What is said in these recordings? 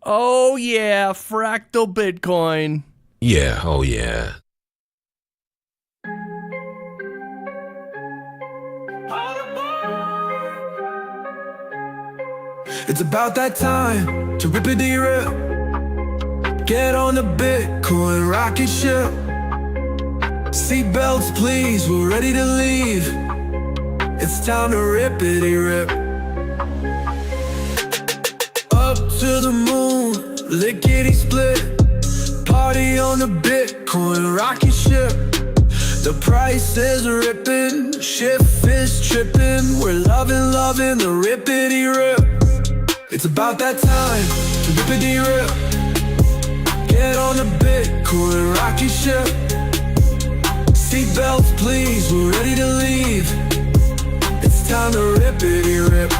Oh yeah, fractal Bitcoin. Yeah, oh yeah. It's about that time to rippity rip. Get on the Bitcoin rocket ship. Seatbelts please, we're ready to leave. It's time to rippity rip. Up to the moon, lickety split. Party on the Bitcoin rocket ship. The price is ripping, ship is tripping. We're loving the rippity rip. It's about that time to rippity rip. Get on the Bitcoin rocket ship. Seatbelts please, we're ready to leave. It's time to rippity rip.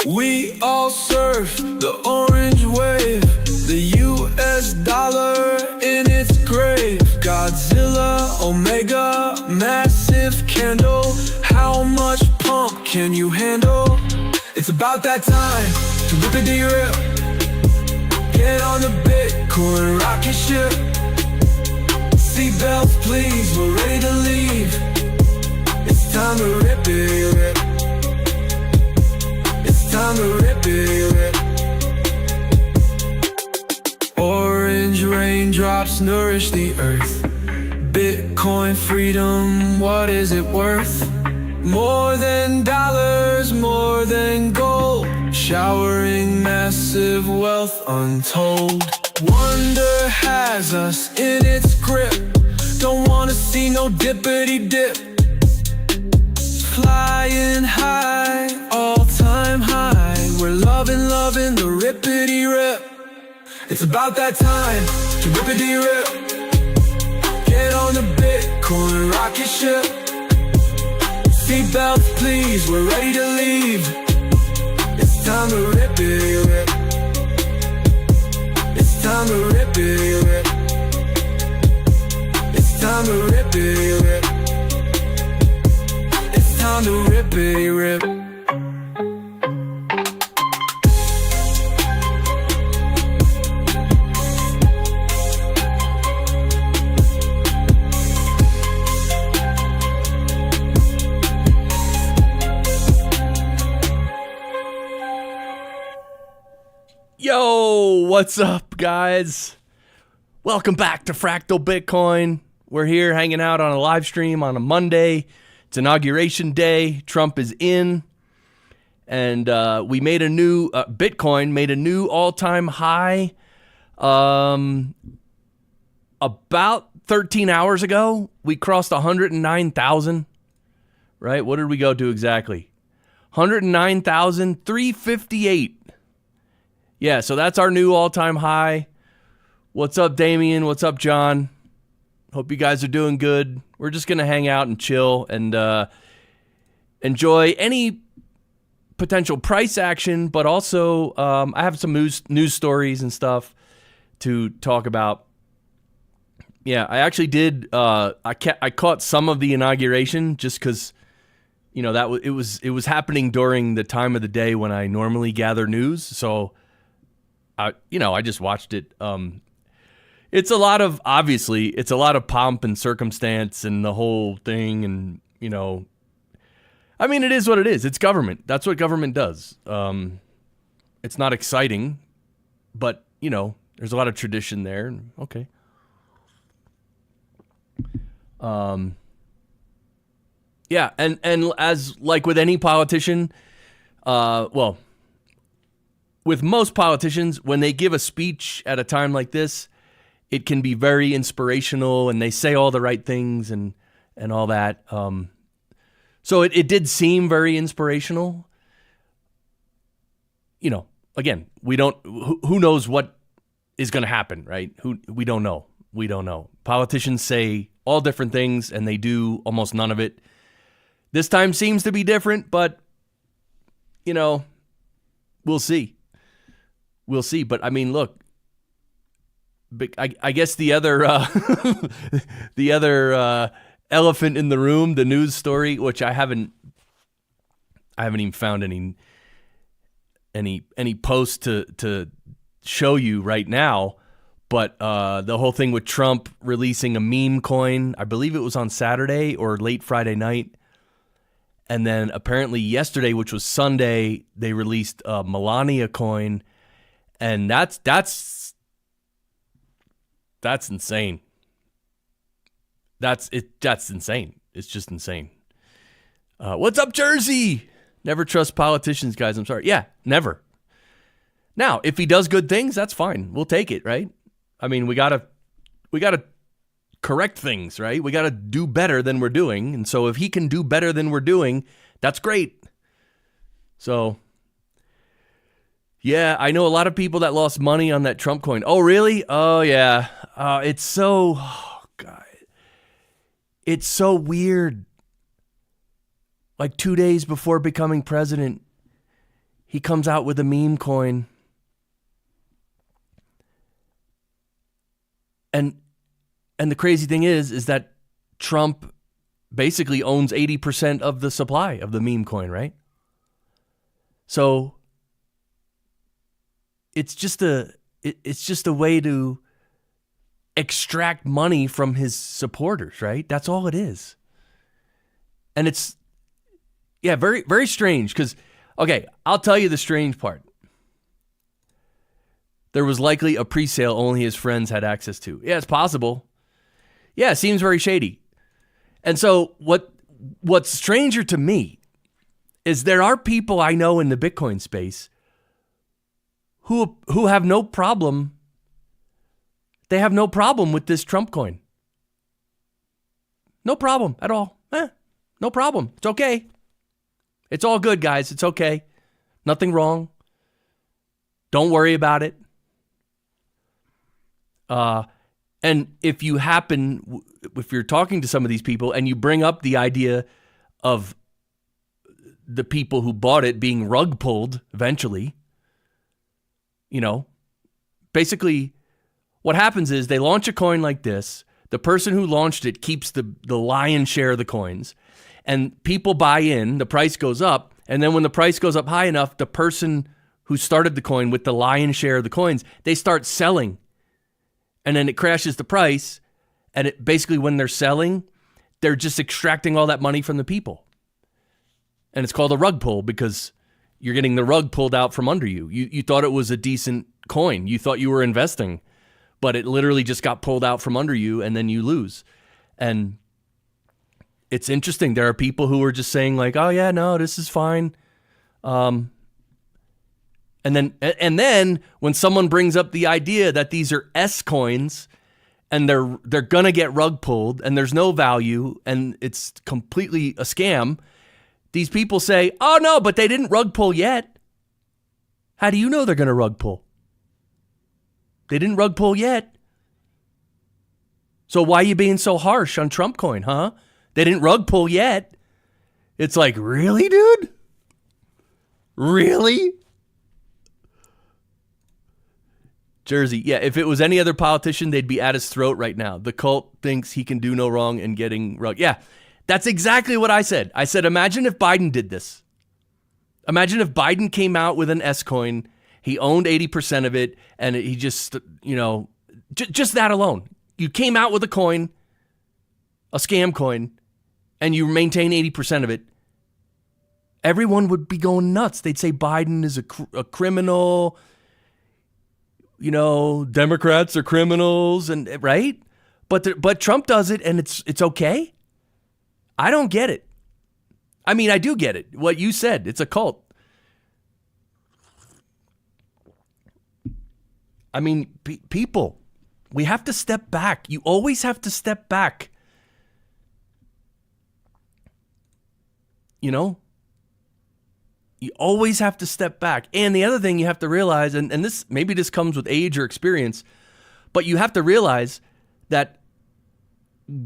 We all surf the orange wave, the US dollar in its grave. Godzilla, Omega, massive candle. How much pump can you handle? It's about that time to rippity rip. Get on the Bitcoin rocket ship. Seatbelts please, we're ready to leave. It's time to rippity rip. It's time to rippity rip. Orange raindrops nourish the earth. Bitcoin freedom, what is it worth? More than dollars, more than gold. Showering massive wealth untold. Wonder has us in its grip. Don't wanna see no dippity dip. Flying high, all-time high. We're loving the rippity rip. It's about that time to rippity rip. Get on the Bitcoin rocket ship. Seatbelts please, we're ready to leave. It's time to rippity rip. It's time to rippity rip. It's time to rippity rip. It's time to rippity rip. Yo, what's up, guys? Welcome back to Fractal Bitcoin. We're here hanging out on a live stream on a Monday. It's Inauguration Day. Trump is in. And we made a new, Bitcoin made a new all-time high about 13 hours ago. We crossed 109,000, right? What did we go to exactly? 109,358. Yeah, so that's our new all-time high. What's up, Damien? What's up, John? Hope you guys are doing good. We're just going to hang out and chill and enjoy any potential price action, but also I have some news stories and stuff to talk about. Yeah, I actually did. I caught some of the inauguration just because, you know, it was happening during the time of the day when I normally gather news. So, I just watched it. It's a lot of pomp and circumstance and the whole thing, and I mean, it is what it is. It's government. That's what government does. It's not exciting, but there's a lot of tradition there. Okay. Yeah, and as like with any politician, with most politicians, when they give a speech at a time like this, it can be very inspirational and they say all the right things and all that. So it did seem very inspirational. Again, we don't, who knows what is going to happen, right? We don't know. We don't know. Politicians say all different things and they do almost none of it. This time seems to be different, but we'll see. We'll see. But I mean, look, I guess the other elephant in the room, the news story, which I haven't even found any any post to show you right now, but the whole thing with Trump releasing a meme coin, I believe it was on Saturday or late Friday night. And then apparently yesterday, which was Sunday, they released a Melania coin, and that's insane. That's insane. It's just insane. What's up, Jersey? Never trust politicians, guys. I'm sorry. Yeah, never. Now, if he does good things, that's fine. We'll take it, right? I mean, we gotta correct things, right? We gotta do better than we're doing. And so if he can do better than we're doing, that's great. So, yeah, I know a lot of people that lost money on that Trump coin. Oh, really? Oh, yeah. It's so, God. It's so weird. Like 2 days before becoming president, he comes out with a meme coin. And the crazy thing is that Trump basically owns 80% of the supply of the meme coin, right? So it's just a way to extract money from his supporters, right? That's all it is. And it's, yeah, very, very strange because, okay, I'll tell you the strange part. There was likely a pre-sale only his friends had access to. Yeah, it's possible. Yeah, it seems very shady. And so what's stranger to me is there are people I know in the Bitcoin space who have no problem. They have no problem with this Trump coin. No problem at all. No problem. It's okay. It's all good, guys. It's okay. Nothing wrong. Don't worry about it. And if you're talking to some of these people and you bring up the idea of the people who bought it being rug pulled eventually, basically what happens is they launch a coin like this. The person who launched it keeps the lion's share of the coins, and people buy in, the price goes up. And then when the price goes up high enough, the person who started the coin with the lion's share of the coins, they start selling. And then it crashes the price. And it basically, when they're selling, they're just extracting all that money from the people. And it's called a rug pull because you're getting the rug pulled out from under you. You thought it was a decent coin. You thought you were investing, but it literally just got pulled out from under you and then you lose. And it's interesting. There are people who are just saying like, oh yeah, no, this is fine. And then when someone brings up the idea that these are S coins and they're gonna get rug pulled and there's no value and it's completely a scam, these people say, oh no, but they didn't rug pull yet. How do you know they're gonna rug pull? They didn't rug pull yet. So why are you being so harsh on Trump coin, huh? They didn't rug pull yet. It's like, really, dude? Really? Jersey, yeah, if it was any other politician, they'd be at his throat right now. The cult thinks he can do no wrong in getting rug. Yeah, that's exactly what I said. I said, imagine if Biden did this. Imagine if Biden came out with an S coin, he owned 80% of it, and he just, just that alone. You came out with a coin, a scam coin, and you maintain 80% of it. Everyone would be going nuts. They'd say Biden is a criminal. Democrats are criminals, and right? But Trump does it, and it's okay. I don't get it. I mean, I do get it. What you said, it's a cult. I mean, people, we have to step back. You always have to step back. You always have to step back. And the other thing you have to realize, and this maybe this comes with age or experience, but you have to realize that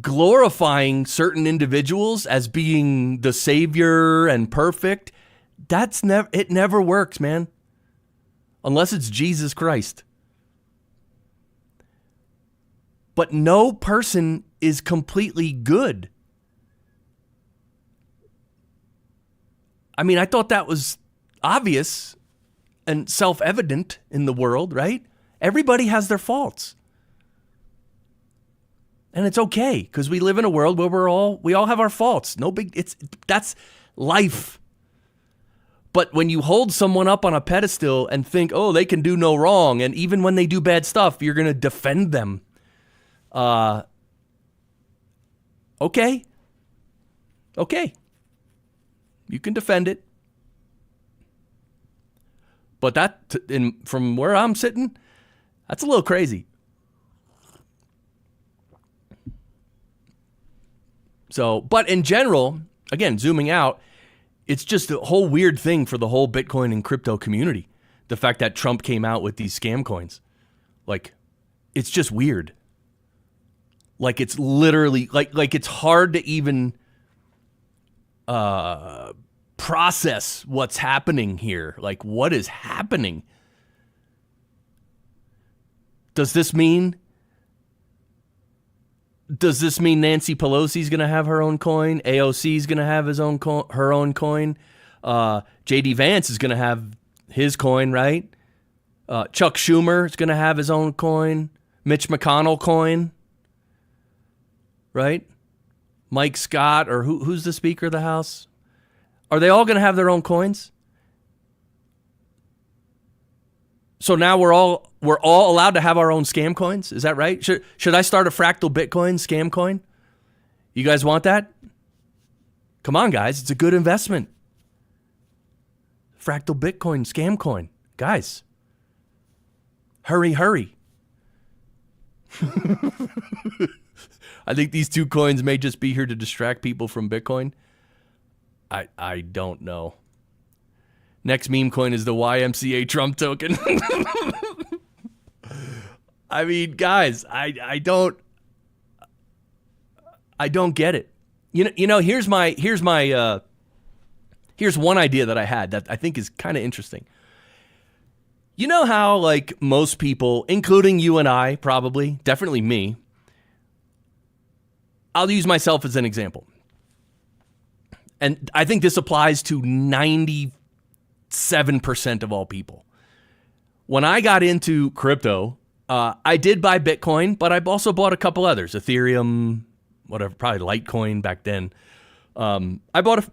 glorifying certain individuals as being the savior and perfect, it never works, man. Unless it's Jesus Christ. But no person is completely good. I mean, I thought that was obvious. and self-evident in the world, right? Everybody has their faults. And it's okay, because we live in a world where we all have our faults. That's life. But when you hold someone up on a pedestal and think, oh, they can do no wrong, and even when they do bad stuff, you're going to defend them. Okay. You can defend it. But from where I'm sitting, that's a little crazy. So, but in general, again, zooming out, it's just a whole weird thing for the whole Bitcoin and crypto community. The fact that Trump came out with these scam coins. Like, it's just weird. Like, it's literally, like it's hard to even process what's happening here. Like, what is happening? Does this mean Nancy Pelosi's going to have her own coin? AOC's going to have her own coin? J.D. Vance is going to have his coin, right? Chuck Schumer is going to have his own coin. Mitch McConnell coin, right? Mike Scott, or who's the Speaker of the House? Are they all going to have their own coins? So now we're all allowed to have our own scam coins? Is that right? Should I start a fractal Bitcoin scam coin? You guys want that? Come on, guys. It's a good investment. Fractal Bitcoin scam coin. Guys, hurry. I think these two coins may just be here to distract people from Bitcoin. I don't know. Next meme coin is the YMCA Trump token. I mean, guys, I don't get it. You know, here's one idea that I had that I think is kind of interesting. You know how, like, most people, including you and I, probably, definitely me, I'll use myself as an example. And I think this applies to 97% of all people. When I got into crypto, I did buy Bitcoin, but I also bought a couple others, Ethereum, whatever, probably Litecoin back then. I bought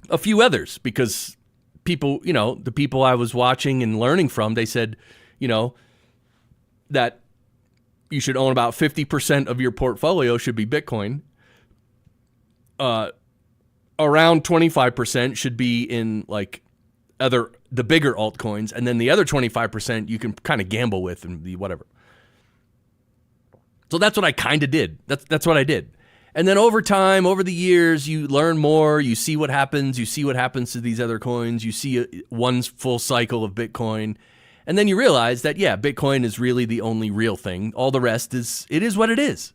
a few others because people, the people I was watching and learning from, they said, that you should own about 50% of your portfolio should be Bitcoin. Around 25% should be in like the bigger altcoins, and then the other 25% you can kind of gamble with and the whatever. So that's what I kind of did. That's what I did. And then over time, over the years, you learn more, you see what happens, to these other coins, you see one full cycle of Bitcoin, and then you realize that, yeah, Bitcoin is really the only real thing. All the rest is what it is.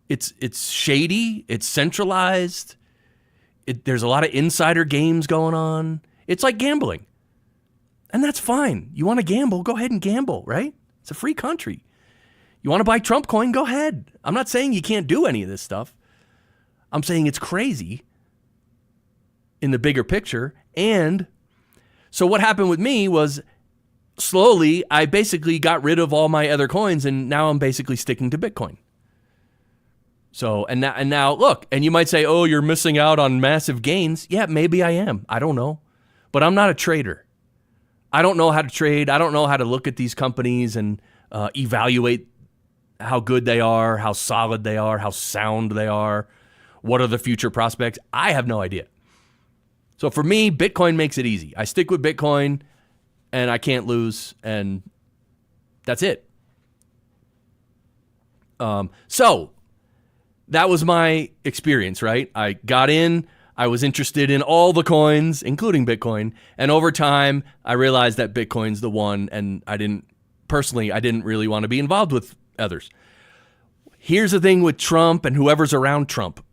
It's shady, it's centralized, there's a lot of insider games going on. It's like gambling. And that's fine. You want to gamble, go ahead and gamble, right? It's a free country. You want to buy Trump coin, go ahead. I'm not saying you can't do any of this stuff. I'm saying it's crazy in the bigger picture. And so what happened with me was slowly I basically got rid of all my other coins, and now I'm basically sticking to Bitcoin. So, and now look, and you might say, oh, you're missing out on massive gains. Yeah, maybe I am. I don't know. But I'm not a trader. I don't know how to trade. I don't know how to look at these companies and evaluate how good they are, how solid they are, how sound they are. What are the future prospects? I have no idea. So for me, Bitcoin makes it easy. I stick with Bitcoin and I can't lose, and that's it. So that was my experience, right? I got in, I was interested in all the coins, including Bitcoin, and over time, I realized that Bitcoin's the one, and I didn't really want to be involved with others. Here's the thing with Trump and whoever's around Trump.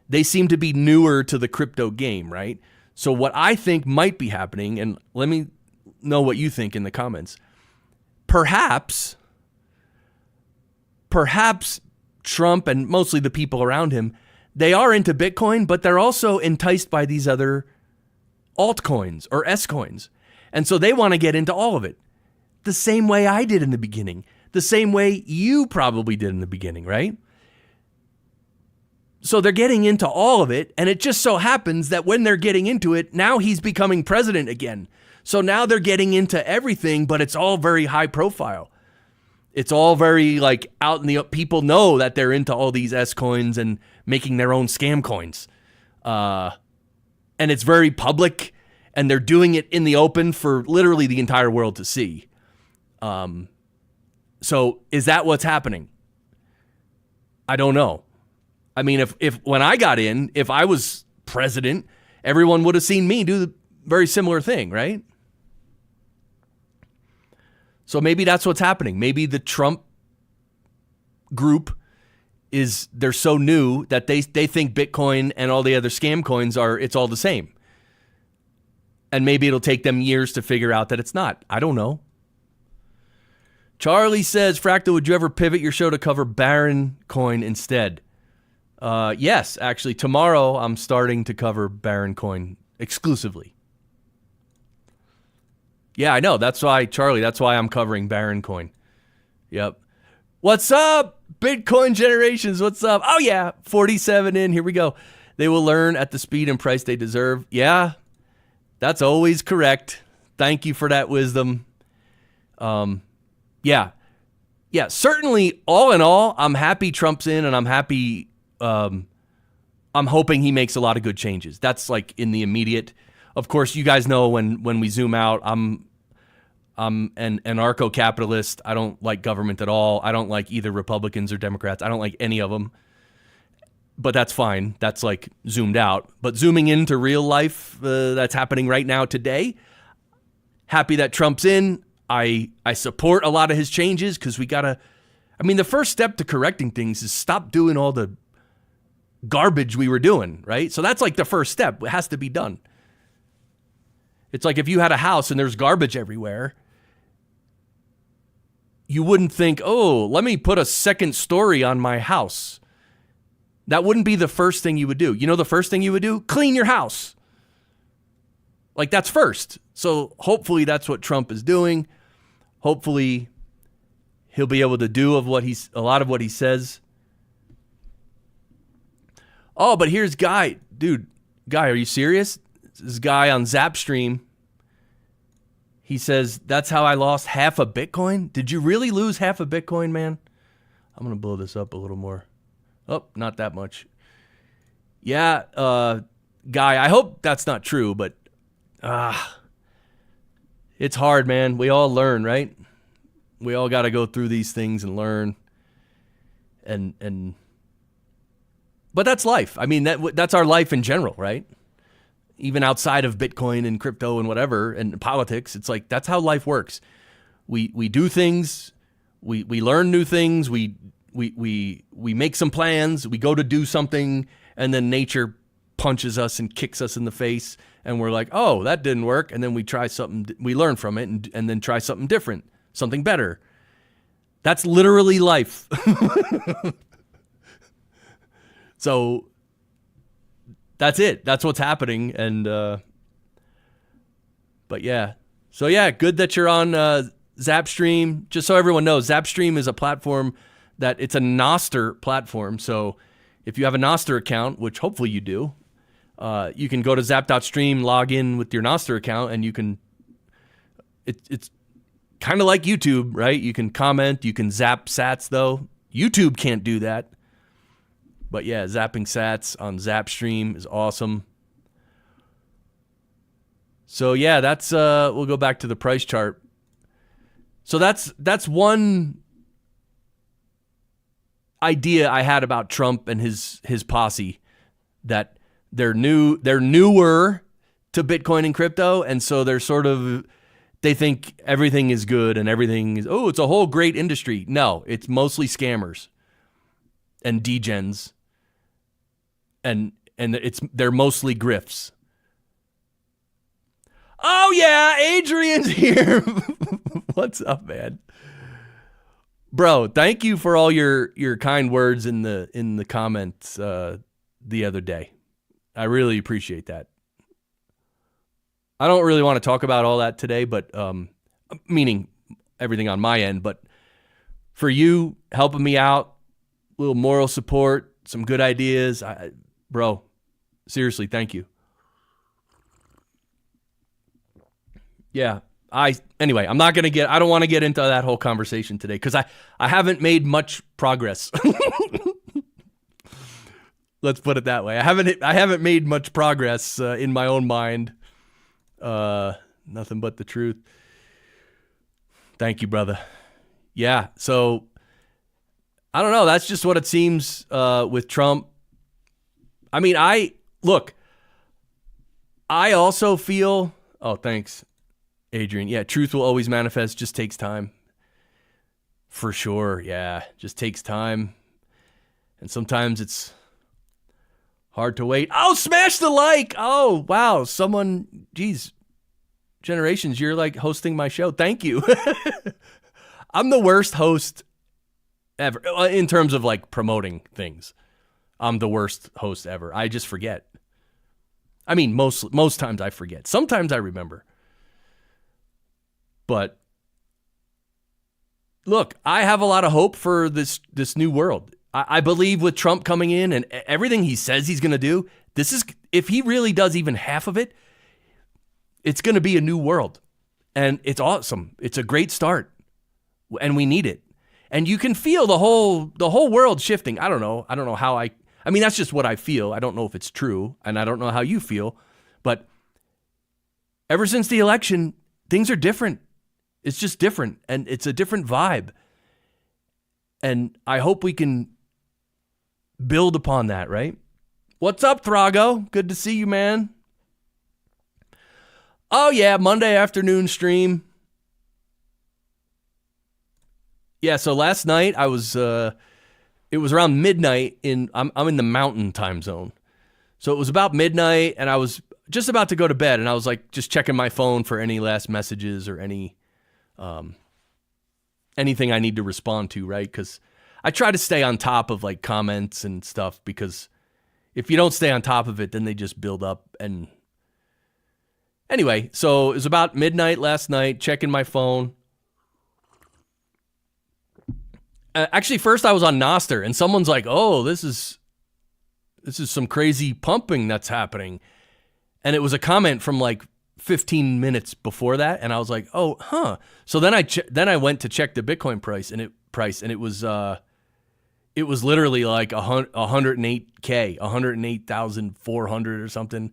They seem to be newer to the crypto game, right? So what I think might be happening, and let me know what you think in the comments, perhaps Trump and mostly the people around him, they are into Bitcoin, but they're also enticed by these other altcoins or S coins. And so they want to get into all of it. The same way I did in the beginning. The same way you probably did in the beginning, right? So they're getting into all of it, and it just so happens that when they're getting into it, now he's becoming president again. So now they're getting into everything, but it's all very high profile. It's all very like out in the people know that they're into all these S coins and making their own scam coins. And it's very public, and they're doing it in the open for literally the entire world to see. So is that what's happening? I don't know. I mean, if when I got in, if I was president, everyone would have seen me do the very similar thing, right? So maybe that's what's happening. Maybe the Trump group they're so new that they think Bitcoin and all the other scam coins it's all the same. And maybe it'll take them years to figure out that it's not. I don't know. Charlie says, Fractal, would you ever pivot your show to cover Baron Coin instead? Yes, actually, tomorrow I'm starting to cover Baron Coin exclusively. Yeah, I know. That's why, Charlie, that's why I'm covering Baron Coin. Yep. What's up, Bitcoin generations? What's up? Oh, yeah, 47 in. Here we go. They will learn at the speed and price they deserve. Yeah, that's always correct. Thank you for that wisdom. Yeah, certainly, all in all, I'm happy Trump's in, and I'm happy. I'm hoping he makes a lot of good changes. That's like in the immediate. Of course, you guys know when we zoom out, I'm an anarcho-capitalist. I don't like government at all. I don't like either Republicans or Democrats. I don't like any of them. But that's fine. That's like zoomed out. But zooming into real life, that's happening right now today. Happy that Trump's in. I support a lot of his changes because the first step to correcting things is stop doing all the garbage we were doing, right? So that's like the first step. It has to be done. It's like if you had a house and there's garbage everywhere, you wouldn't think, oh, let me put a second story on my house. That wouldn't be the first thing you would do. You know the first thing you would do? Clean your house. Like that's first. So hopefully that's what Trump is doing. Hopefully he'll be able to do a lot of what he says. Oh, but here's Guy. Dude, Guy, are you serious? This guy on Zapstream. He says, that's how I lost half a Bitcoin. Did you really lose half a Bitcoin, man? I'm going to blow this up a little more. Oh, not that much. Yeah, Guy, I hope that's not true, but it's hard, man. We all learn, right? We all got to go through these things and learn. But that's life. I mean, that's our life in general, right? Even outside of Bitcoin and crypto and whatever and politics, it's like that's how life works. We do things, we learn new things, we make some plans, we go to do something, and then nature punches us and kicks us in the face, and we're like, oh, that didn't work, and then we try something, we learn from it, and then try something different, something better. That's literally life. So that's it. That's what's happening. And, but yeah. So yeah, good that you're on Zapstream. Just so everyone knows, Zapstream is a platform it's a Nostr platform. So if you have a Nostr account, which hopefully you do, you can go to zap.stream, log in with your Nostr account, and you can, it's kind of like YouTube, right? You can comment, you can zap sats though. YouTube can't do that. But yeah, zapping sats on Zapstream is awesome. So yeah, that's we'll go back to the price chart. So that's one idea I had about Trump and his posse, that they're newer to Bitcoin and crypto, and so they think everything is good and everything is, it's a whole great industry. No, it's mostly scammers and degens. And they're mostly grifts. Oh yeah, Adrian's here. What's up, man? Bro, thank you for all your kind words in the comments the other day. I really appreciate that. I don't really want to talk about all that today, but meaning everything on my end, but for you helping me out, a little moral support, some good ideas, bro, seriously, thank you. Yeah, anyway, I don't want to get into that whole conversation today because I haven't made much progress. Let's put it that way. I haven't made much progress in my own mind. Nothing but the truth. Thank you, brother. Yeah, so I don't know. That's just what it seems with Trump. I mean, I also feel, oh, thanks, Adrian. Yeah, truth will always manifest, just takes time. For sure, yeah, just takes time. And sometimes it's hard to wait. Oh, smash the like. Oh, wow, someone, geez, Generations, you're like hosting my show. Thank you. I'm the worst host ever in terms of like promoting things. I'm the worst host ever. I just forget. I mean, most times I forget. Sometimes I remember. But look, I have a lot of hope for this new world. I believe with Trump coming in and everything he says he's going to do, if he really does even half of it, it's going to be a new world. And it's awesome. It's a great start. And we need it. And you can feel the whole world shifting. I don't know how I mean, that's just what I feel. I don't know if it's true, and I don't know how you feel. But ever since the election, things are different. It's just different, and it's a different vibe. And I hope we can build upon that, right? What's up, Thrago? Good to see you, man. Oh, yeah, Monday afternoon stream. Yeah, so last night I was, it was around midnight I'm in the mountain time zone. So it was about midnight and I was just about to go to bed and I was like just checking my phone for any last messages or anything I need to respond to, right? Because I try to stay on top of like comments and stuff because if you don't stay on top of it, then they just build up. And anyway, so it was about midnight last night, checking my phone. Actually, first I was on Nostr, and someone's like, "Oh, this is some crazy pumping that's happening," and it was a comment from like 15 minutes before that, and I was like, "Oh, huh." So then I went to check the Bitcoin price, and it was literally like 108K, 108,400 or something,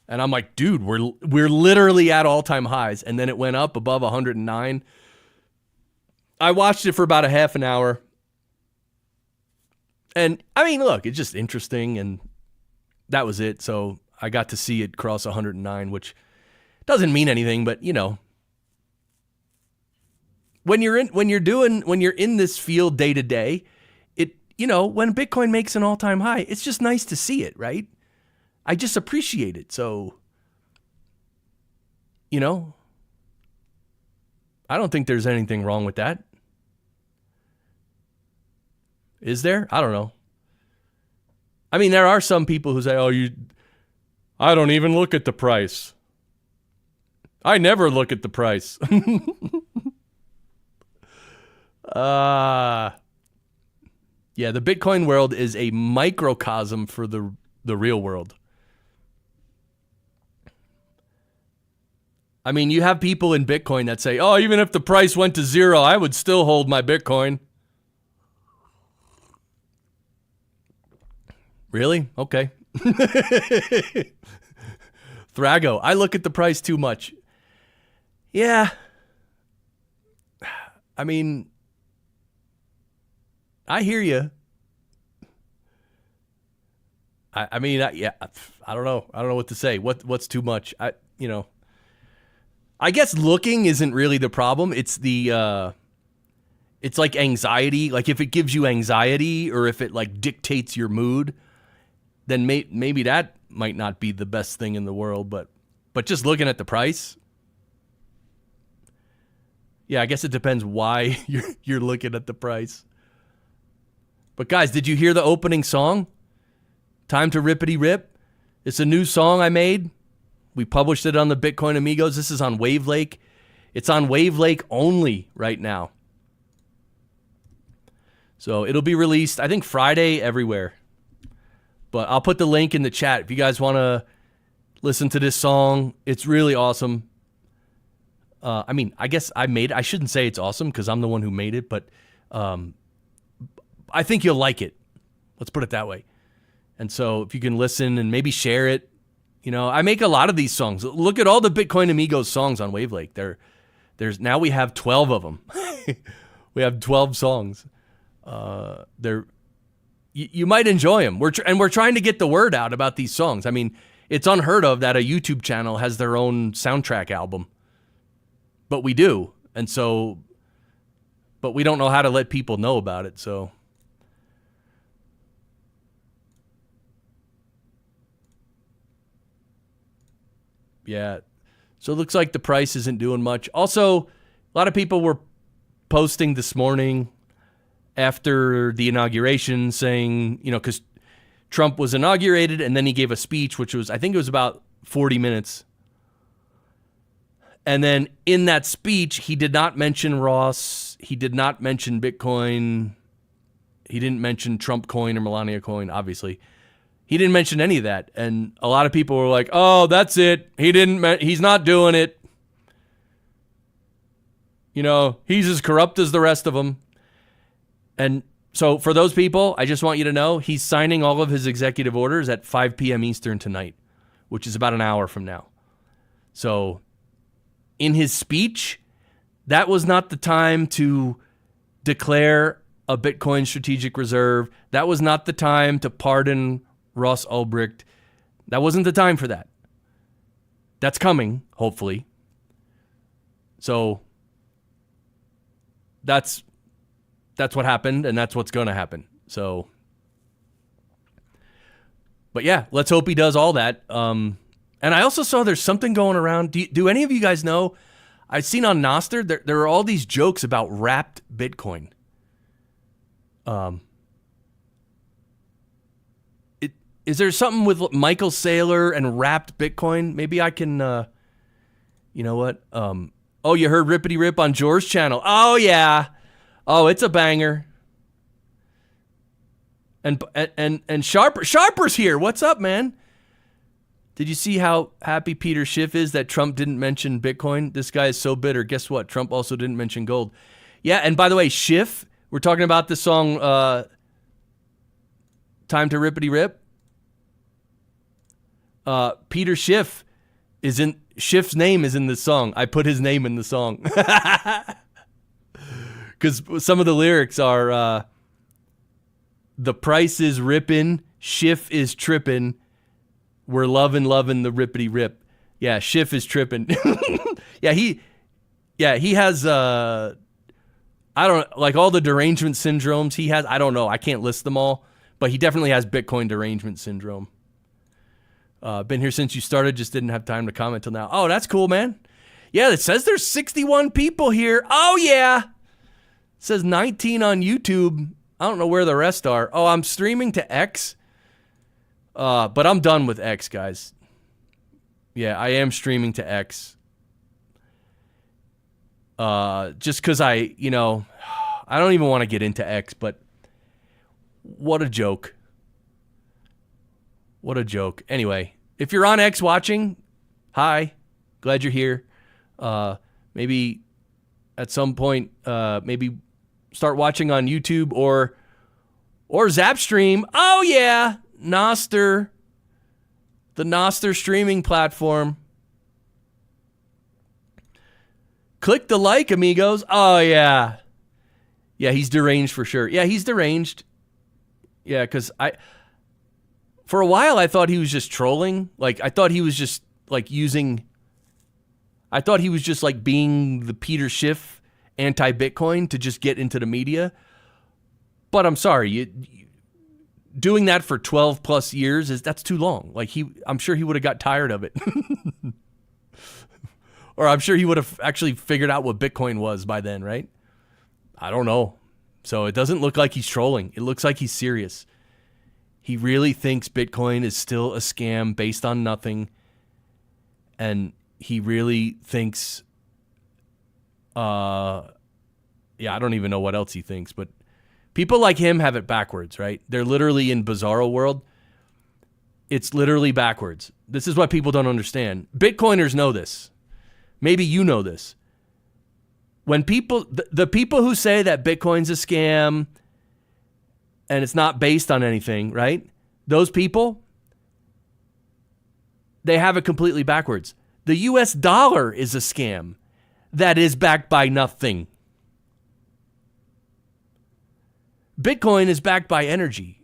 and I'm like, "Dude, we're literally at all time highs," and then it went up above 109. I watched it for about a half an hour. And I mean, look, it's just interesting. And that was it. So I got to see it cross 109, which doesn't mean anything, but you know, when you're in this field day to day, when Bitcoin makes an all time high, it's just nice to see it, right? I just appreciate it. So, I don't think there's anything wrong with that. Is there? I don't know. I mean, there are some people who say, I don't even look at the price. I never look at the price. Yeah, the Bitcoin world is a microcosm for the real world. I mean, you have people in Bitcoin that say, even if the price went to zero, I would still hold my Bitcoin. Really? Okay. Thrago, I look at the price too much. Yeah. I mean, I hear you. I mean, I don't know. I don't know what to say. What's too much? I guess looking isn't really the problem. It's it's like anxiety. Like if it gives you anxiety or if it like dictates your mood, then maybe that might not be the best thing in the world. But just looking at the price, yeah, I guess it depends why you're looking at the price. But guys, did you hear the opening song? Time to Rippity Rip. It's a new song I made We published it on the Bitcoin Amigos. This is on Wavelake. It's on Wavelake only right now. So it'll be released, I think, Friday everywhere. But I'll put the link in the chat if you guys want to listen to this song. It's really awesome. I mean, I guess I shouldn't say it's awesome because I'm the one who made it, but I think you'll like it. Let's put it that way. And so if you can listen and maybe share it, you know, I make a lot of these songs. Look at all the Bitcoin Amigos songs on Wavelake. Now we have 12 of them. We have 12 songs. You might enjoy them. We're trying to get the word out about these songs. I mean, it's unheard of that a YouTube channel has their own soundtrack album, but we do. And so, but we don't know how to let people know about it. So, yeah. So it looks like the price isn't doing much. Also, a lot of people were posting this morning after the inauguration saying, you know, because Trump was inaugurated and then he gave a speech, which was, I think it was about 40 minutes. And then in that speech, he did not mention Ross. He did not mention Bitcoin. He didn't mention Trump coin or Melania coin, obviously. He didn't mention any of that. And a lot of people were like, oh, that's it. He's not doing it. You know, he's as corrupt as the rest of them. And so for those people, I just want you to know he's signing all of his executive orders at 5 p.m. Eastern tonight, which is about an hour from now. So in his speech, that was not the time to declare a Bitcoin strategic reserve. That was not the time to pardon Ross Ulbricht. That wasn't the time for that. That's coming, hopefully. So that's what happened, and that's what's going to happen. So, but yeah, let's hope he does all that. And I also saw there's something going around. Do any of you guys know? I've seen on Nostr, there are all these jokes about wrapped Bitcoin. Is there something with Michael Saylor and wrapped Bitcoin? Maybe I can, you know what? Oh, you heard Rippity Rip on Jore's channel. Oh, yeah. Oh, it's a banger. And Sharper's here. What's up, man? Did you see how happy Peter Schiff is that Trump didn't mention Bitcoin? This guy is so bitter. Guess what? Trump also didn't mention gold. Yeah, and by the way, Schiff, we're talking about the song Time to Rippity Rip. Peter Schiff Schiff's name is in the song. I put his name in the song. Because some of the lyrics are, the price is rippin', Schiff is trippin', we're lovin' the rippity rip. Yeah, Schiff is trippin'. yeah, he has, I don't like all the derangement syndromes he has. I don't know. I can't list them all, but he definitely has Bitcoin derangement syndrome. Been here since you started, just didn't have time to comment till now. Oh, that's cool, man. Yeah, it says there's 61 people here. Oh, yeah. It says 19 on YouTube. I don't know where the rest are. Oh, I'm streaming to X. But I'm done with X, guys. Yeah, I am streaming to X. Just because I don't even want to get into X, but what a joke. What a joke. Anyway, if you're on X watching, hi. Glad you're here. Maybe at some point, maybe start watching on YouTube or Zapstream. Oh, yeah. Nostr. The Nostr streaming platform. Click the like, amigos. Oh, yeah. Yeah, he's deranged for sure. Yeah, he's deranged. Yeah, because for a while, I thought he was just trolling. Like, I thought he was just, like, being the Peter Schiff anti-Bitcoin to just get into the media. But I'm sorry, doing that for 12 plus years, that's too long. Like, I'm sure he would have got tired of it. Or I'm sure he would have actually figured out what Bitcoin was by then, right? I don't know. So it doesn't look like he's trolling. It looks like he's serious. He really thinks Bitcoin is still a scam based on nothing. and he really thinks, I don't even know what else he thinks, but people like him have it backwards, right? They're literally in Bizarro world. It's literally backwards. This is what people don't understand. Bitcoiners know this. Maybe you know this. When people, the people who say that Bitcoin's a scam and it's not based on anything, right? Those people, they have it completely backwards. The US dollar is a scam that is backed by nothing. Bitcoin is backed by energy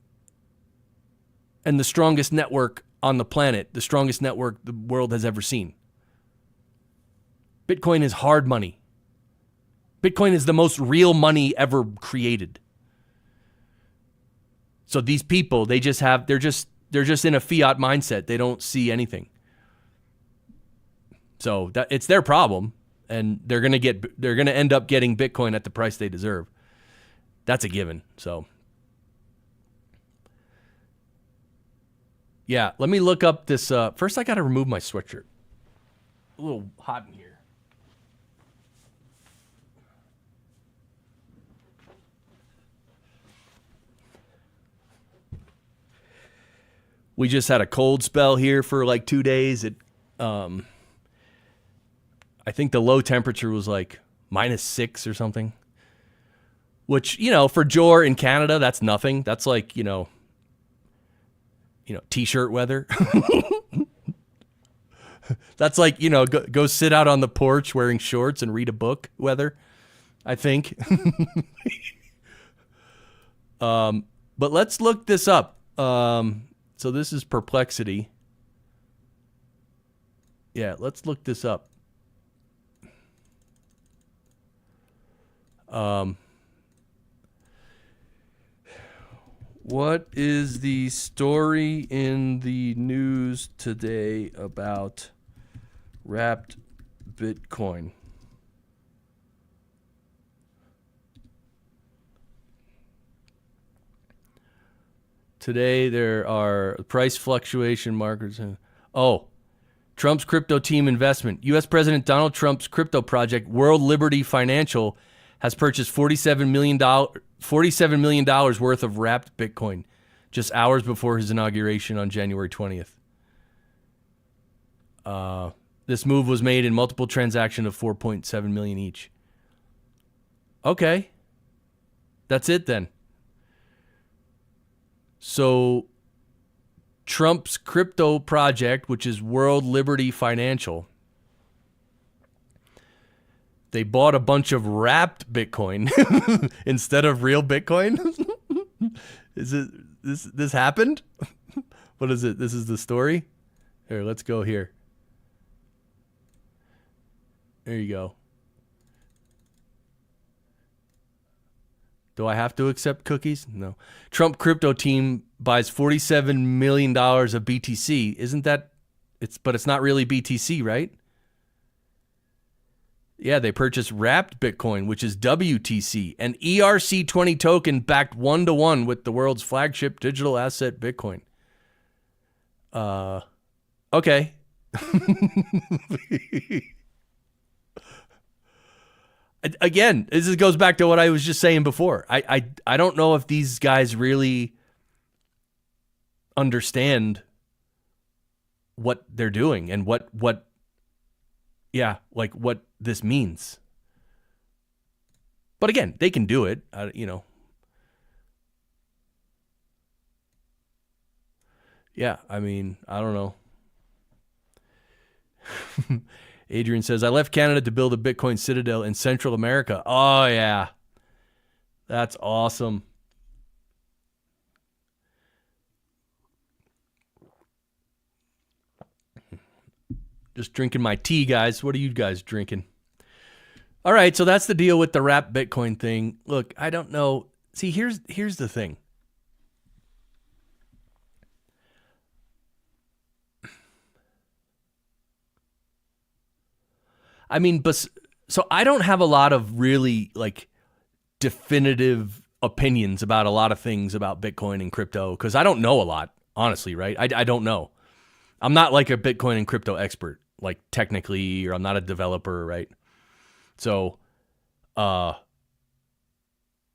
and the strongest network on the planet, the strongest network the world has ever seen. Bitcoin is hard money. Bitcoin is the most real money ever created. So these people, they're just in a fiat mindset. They don't see anything. So it's their problem, and they're gonna end up getting Bitcoin at the price they deserve. That's a given. So yeah, let me look up this. First, I got to remove my sweatshirt. A little hot in here. We just had a cold spell here for like 2 days. I think the low temperature was like -6 or something. Which, for Jor in Canada, that's nothing. That's like, t-shirt weather. That's like, go sit out on the porch wearing shorts and read a book weather, I think. But let's look this up. So this is Perplexity. Yeah, let's look this up. What is the story in the news today about wrapped Bitcoin? Today there are price fluctuation markers. Trump's crypto team investment. U.S. President Donald Trump's crypto project, World Liberty Financial, has purchased $47 million worth of wrapped Bitcoin just hours before his inauguration on January 20th. This move was made in multiple transactions of $4.7 million each. Okay. That's it then. So Trump's crypto project, which is World Liberty Financial, they bought a bunch of wrapped Bitcoin instead of real Bitcoin. Is it this happened? What is it? This is the story? Here, let's go here. There you go. Do I have to accept cookies? No. Trump crypto team buys $47 million of BTC. Isn't that but it's not really BTC, right? Yeah, they purchased wrapped Bitcoin, which is WTC, an ERC20 token backed 1-to-1 with the world's flagship digital asset, Bitcoin. Okay. Again, this goes back to what I was just saying before. I don't know if these guys really understand what they're doing and what this means. But again, they can do it, Yeah, I mean, I don't know. Adrian says, I left Canada to build a Bitcoin citadel in Central America. Oh, yeah. That's awesome. Just drinking my tea, guys. What are you guys drinking? All right, so that's the deal with the wrapped Bitcoin thing. Look, I don't know. See, here's the thing. I mean, so I don't have a lot of really definitive opinions about a lot of things about Bitcoin and crypto because I don't know a lot, honestly, right? I don't know. I'm not like a Bitcoin and crypto expert. like technically, or I'm not a developer, right? So, a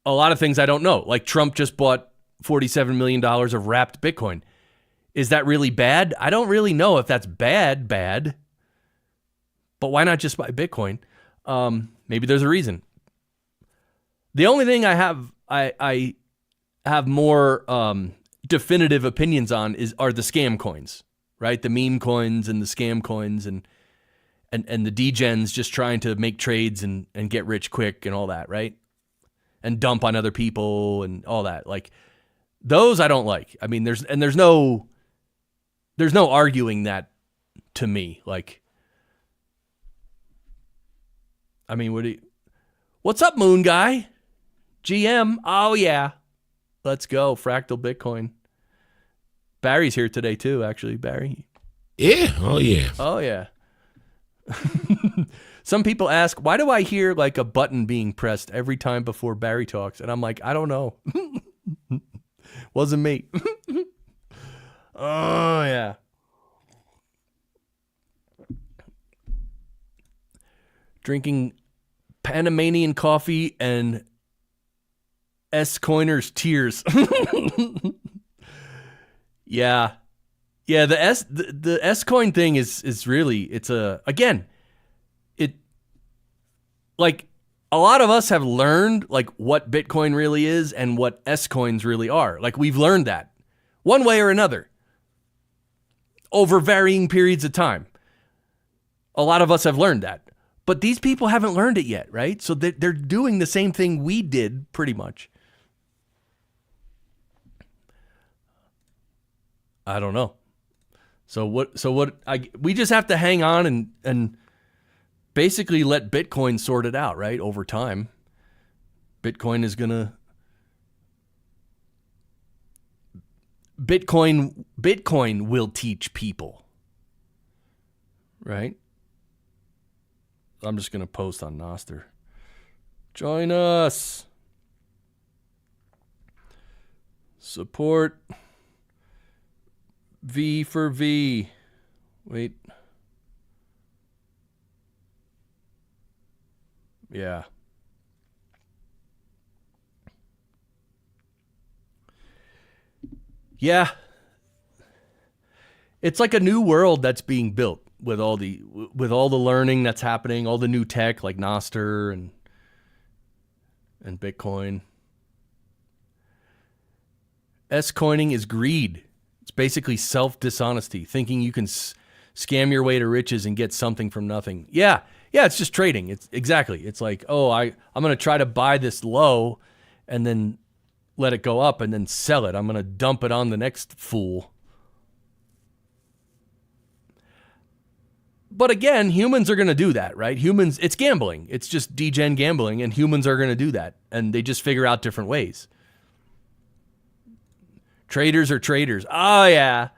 lot of things I don't know. Like Trump just bought $47 million of wrapped Bitcoin. Is that really bad? I don't really know if that's bad, but why not just buy Bitcoin? Maybe there's a reason. The only thing I have more definitive opinions on are the scam coins, right? The meme coins and the scam coins and the degens just trying to make trades and get rich quick and all that, right? And dump on other people and all that. Like those I don't like. I mean, there's no arguing that to me. Like, I mean, what's up, Moon Guy? GM. Oh yeah. Let's go. Fractal Bitcoin. Barry's here today too, actually. Barry. Yeah, oh yeah. Oh yeah. Some people ask, why do I hear like a button being pressed every time before Barry talks? And I'm like, I don't know. Wasn't me. Oh, yeah. Drinking Panamanian coffee and S-Coiner's tears. Yeah. Yeah, the S-Coin thing is really, like a lot of us have learned like what Bitcoin really is and what S-Coins really are. Like we've learned that one way or another over varying periods of time. A lot of us have learned that, but these people haven't learned it yet, right? So they're doing the same thing we did pretty much. I don't know. We just have to hang on and basically let Bitcoin sort it out, right? Over time. Bitcoin will teach people. Right? I'm just going to post on Nostr. Join us. Support V for V. Wait. Yeah. Yeah. It's like a new world that's being built with all the learning that's happening, all the new tech like Nostr and Bitcoin. S-coining is greed. It's basically self-dishonesty, thinking you can scam your way to riches and get something from nothing. Yeah, it's just trading. It's exactly. It's like, oh, I'm going to try to buy this low and then let it go up and then sell it. I'm going to dump it on the next fool. But again, humans are going to do that, right? Humans, it's gambling. It's just degen gambling, and humans are going to do that. And they just figure out different ways. Traders are traders. Oh, yeah.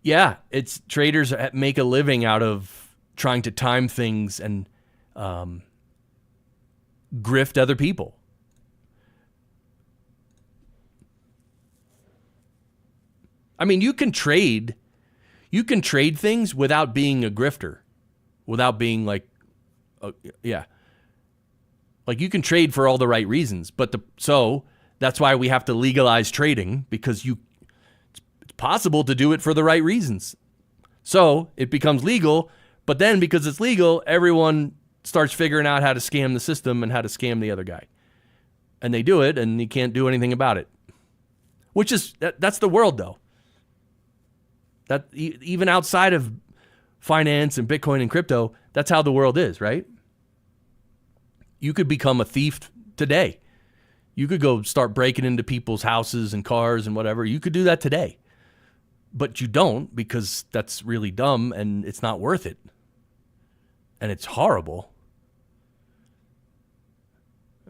Yeah, it's traders make a living out of trying to time things and grift other people. I mean, you can trade things without being a grifter, without being like, yeah. Like you can trade for all the right reasons, so that's why we have to legalize trading, because it's possible to do it for the right reasons. So it becomes legal, but then because it's legal, everyone starts figuring out how to scam the system and how to scam the other guy. And they do it, and you can't do anything about it. Which is, that's the world though. That even outside of finance and Bitcoin and crypto, that's how the world is, right? You could become a thief today. You could go start breaking into people's houses and cars and whatever. You could do that today. But you don't, because that's really dumb and it's not worth it. And it's horrible.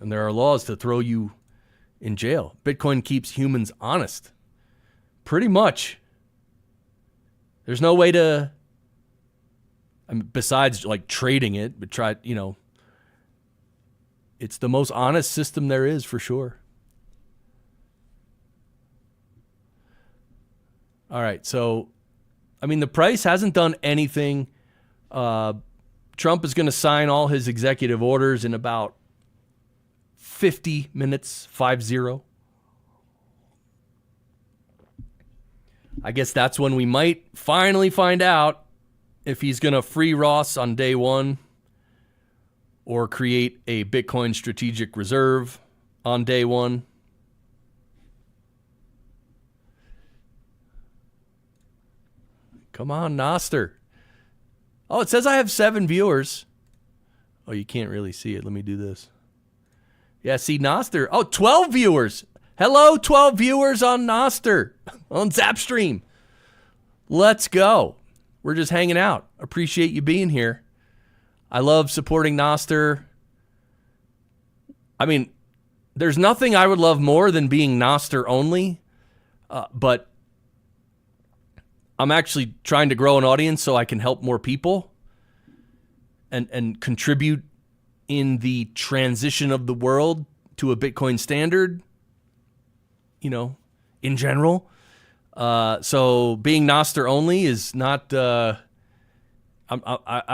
And there are laws to throw you in jail. Bitcoin keeps humans honest. Pretty much. There's no way to, I mean, besides like trading it, but it's the most honest system there is for sure. All right, so I mean, the price hasn't done anything. Trump is going to sign all his executive orders in about 50 minutes, 50. I guess that's when we might finally find out if he's going to free Ross on day one or create a Bitcoin strategic reserve on day one. Come on, Noster. Oh, it says I have 7 viewers. Oh, you can't really see it. Let me do this. Yeah, see, Noster. Oh, 12 viewers. Hello, 12 viewers on Noster, on Zapstream. Let's go. We're just hanging out. Appreciate you being here. I love supporting Noster. I mean, there's nothing I would love more than being Noster only, but I'm actually trying to grow an audience so I can help more people and contribute in the transition of the world to a Bitcoin standard, in general. So being Noster only is not, I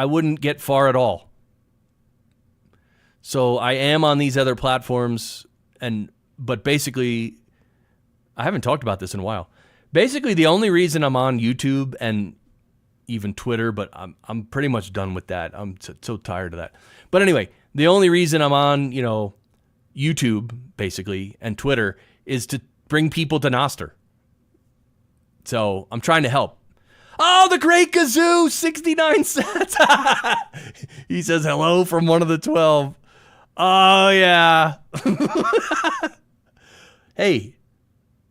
wouldn't get far at all. So I am on these other platforms, but basically, I haven't talked about this in a while. Basically, the only reason I'm on YouTube and even Twitter, but I'm pretty much done with that. I'm so tired of that. But anyway, the only reason I'm on, YouTube, basically, and Twitter is to bring people to Noster. So I'm trying to help. Oh, the Great Gazoo, 69 cents. He says hello from one of the 12. Oh, yeah. Hey,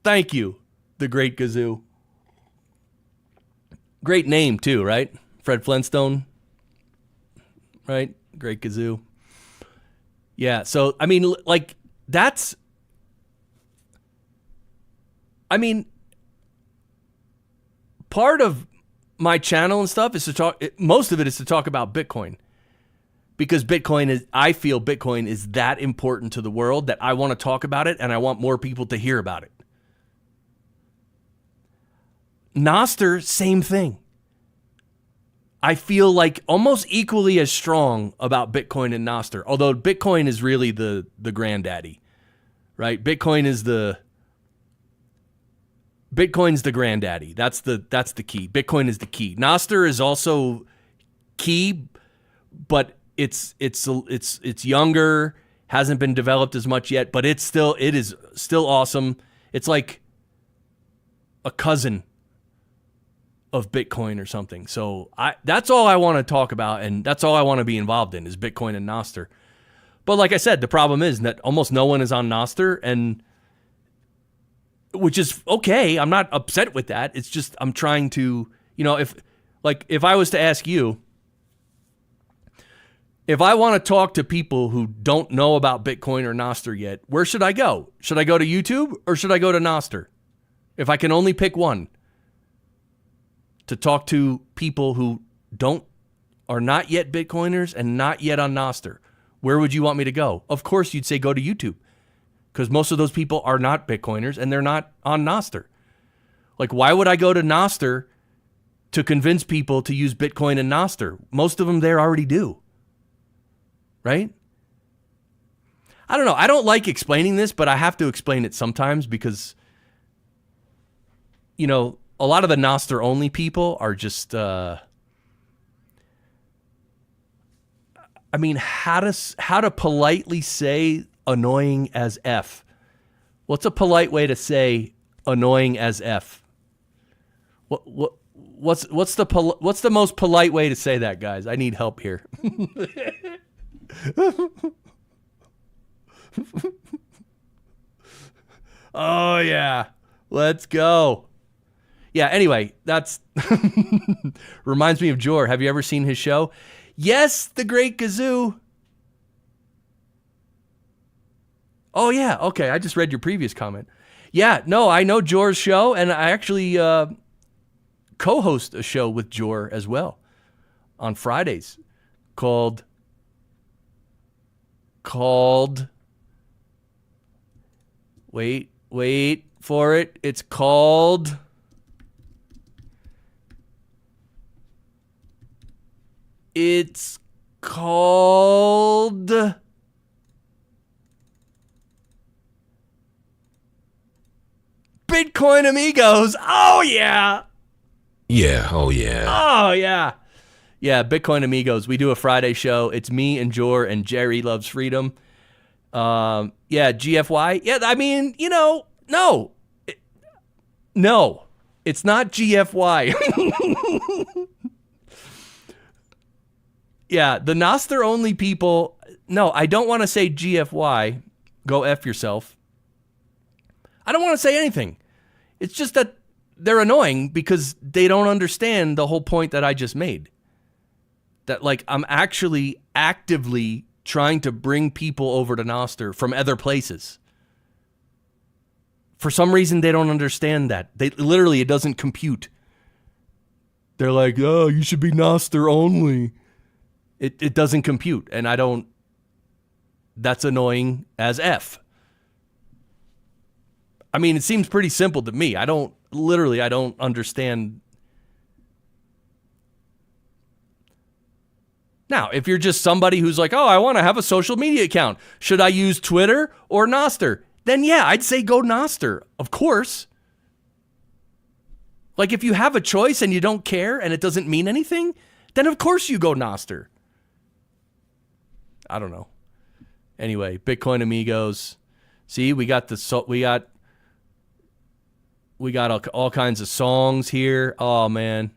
thank you, the Great Gazoo. Great name, too, right? Fred Flintstone, right? Great Gazoo. Yeah, so, I mean, like, that's... I mean, part of my channel and stuff is to talk, most of it is to talk about Bitcoin. Because I feel Bitcoin is that important to the world that I want to talk about it and I want more people to hear about it. Noster, same thing. I feel like almost equally as strong about Bitcoin and Noster, although Bitcoin is really the granddaddy, right? Bitcoin's the granddaddy. That's the key. Bitcoin is the key. Noster is also key, but it's younger, hasn't been developed as much yet, but it is still awesome. It's like a cousin of Bitcoin or something. So that's all I want to talk about, and that's all I want to be involved in is Bitcoin and Noster. But like I said, the problem is that almost no one is on Noster, and which is okay. I'm not upset with that. It's just I'm trying to, if I was to ask you, if I want to talk to people who don't know about Bitcoin or Noster yet, where should I go? Should I go to YouTube or should I go to Noster? If I can only pick one to talk to people who are not yet Bitcoiners and not yet on Noster, where would you want me to go? Of course, you'd say go to YouTube, because most of those people are not Bitcoiners and they're not on Noster. Like, why would I go to Noster to convince people to use Bitcoin and Noster? Most of them there already do. Right? I don't know. I don't like explaining this, but I have to explain it sometimes because, a lot of the Noster only people are just, how to politely say annoying as F. What's a polite way to say annoying as F? What's the most polite way to say that, guys? I need help here. Oh yeah, let's go. Yeah, anyway, that's reminds me of Jor. Have you ever seen his show? Yes, the Great Gazoo. Oh yeah, okay, I just read your previous comment. Yeah, no, I know Jor's show, and I actually co-host a show with Jor as well on Fridays called wait for it. It's called It's called Bitcoin Amigos. Oh, yeah. Yeah, oh yeah. Oh, yeah. Yeah, Bitcoin Amigos. We do a Friday show. It's me and Jor and Jerry Loves Freedom. Yeah, GFY. Yeah, I mean, no. No, it's not GFY. Yeah, the Nostr only people. No, I don't want to say GFY. Go F yourself. I don't want to say anything. It's just that they're annoying because they don't understand the whole point that I just made. That, like, I'm actually actively trying to bring people over to Nostr from other places. For some reason, they don't understand that. Literally, it doesn't compute. They're like, oh, you should be Nostr only. It doesn't compute, and I don't. That's annoying as F. I mean, it seems pretty simple to me. I don't understand. Now, if you're just somebody who's like, oh, I want to have a social media account. Should I use Twitter or Nostr? Then yeah, I'd say go Nostr, of course. Like, if you have a choice and you don't care and it doesn't mean anything, then of course you go Nostr. I don't know. Anyway, Bitcoin Amigos. See, we got all kinds of songs here. Oh man.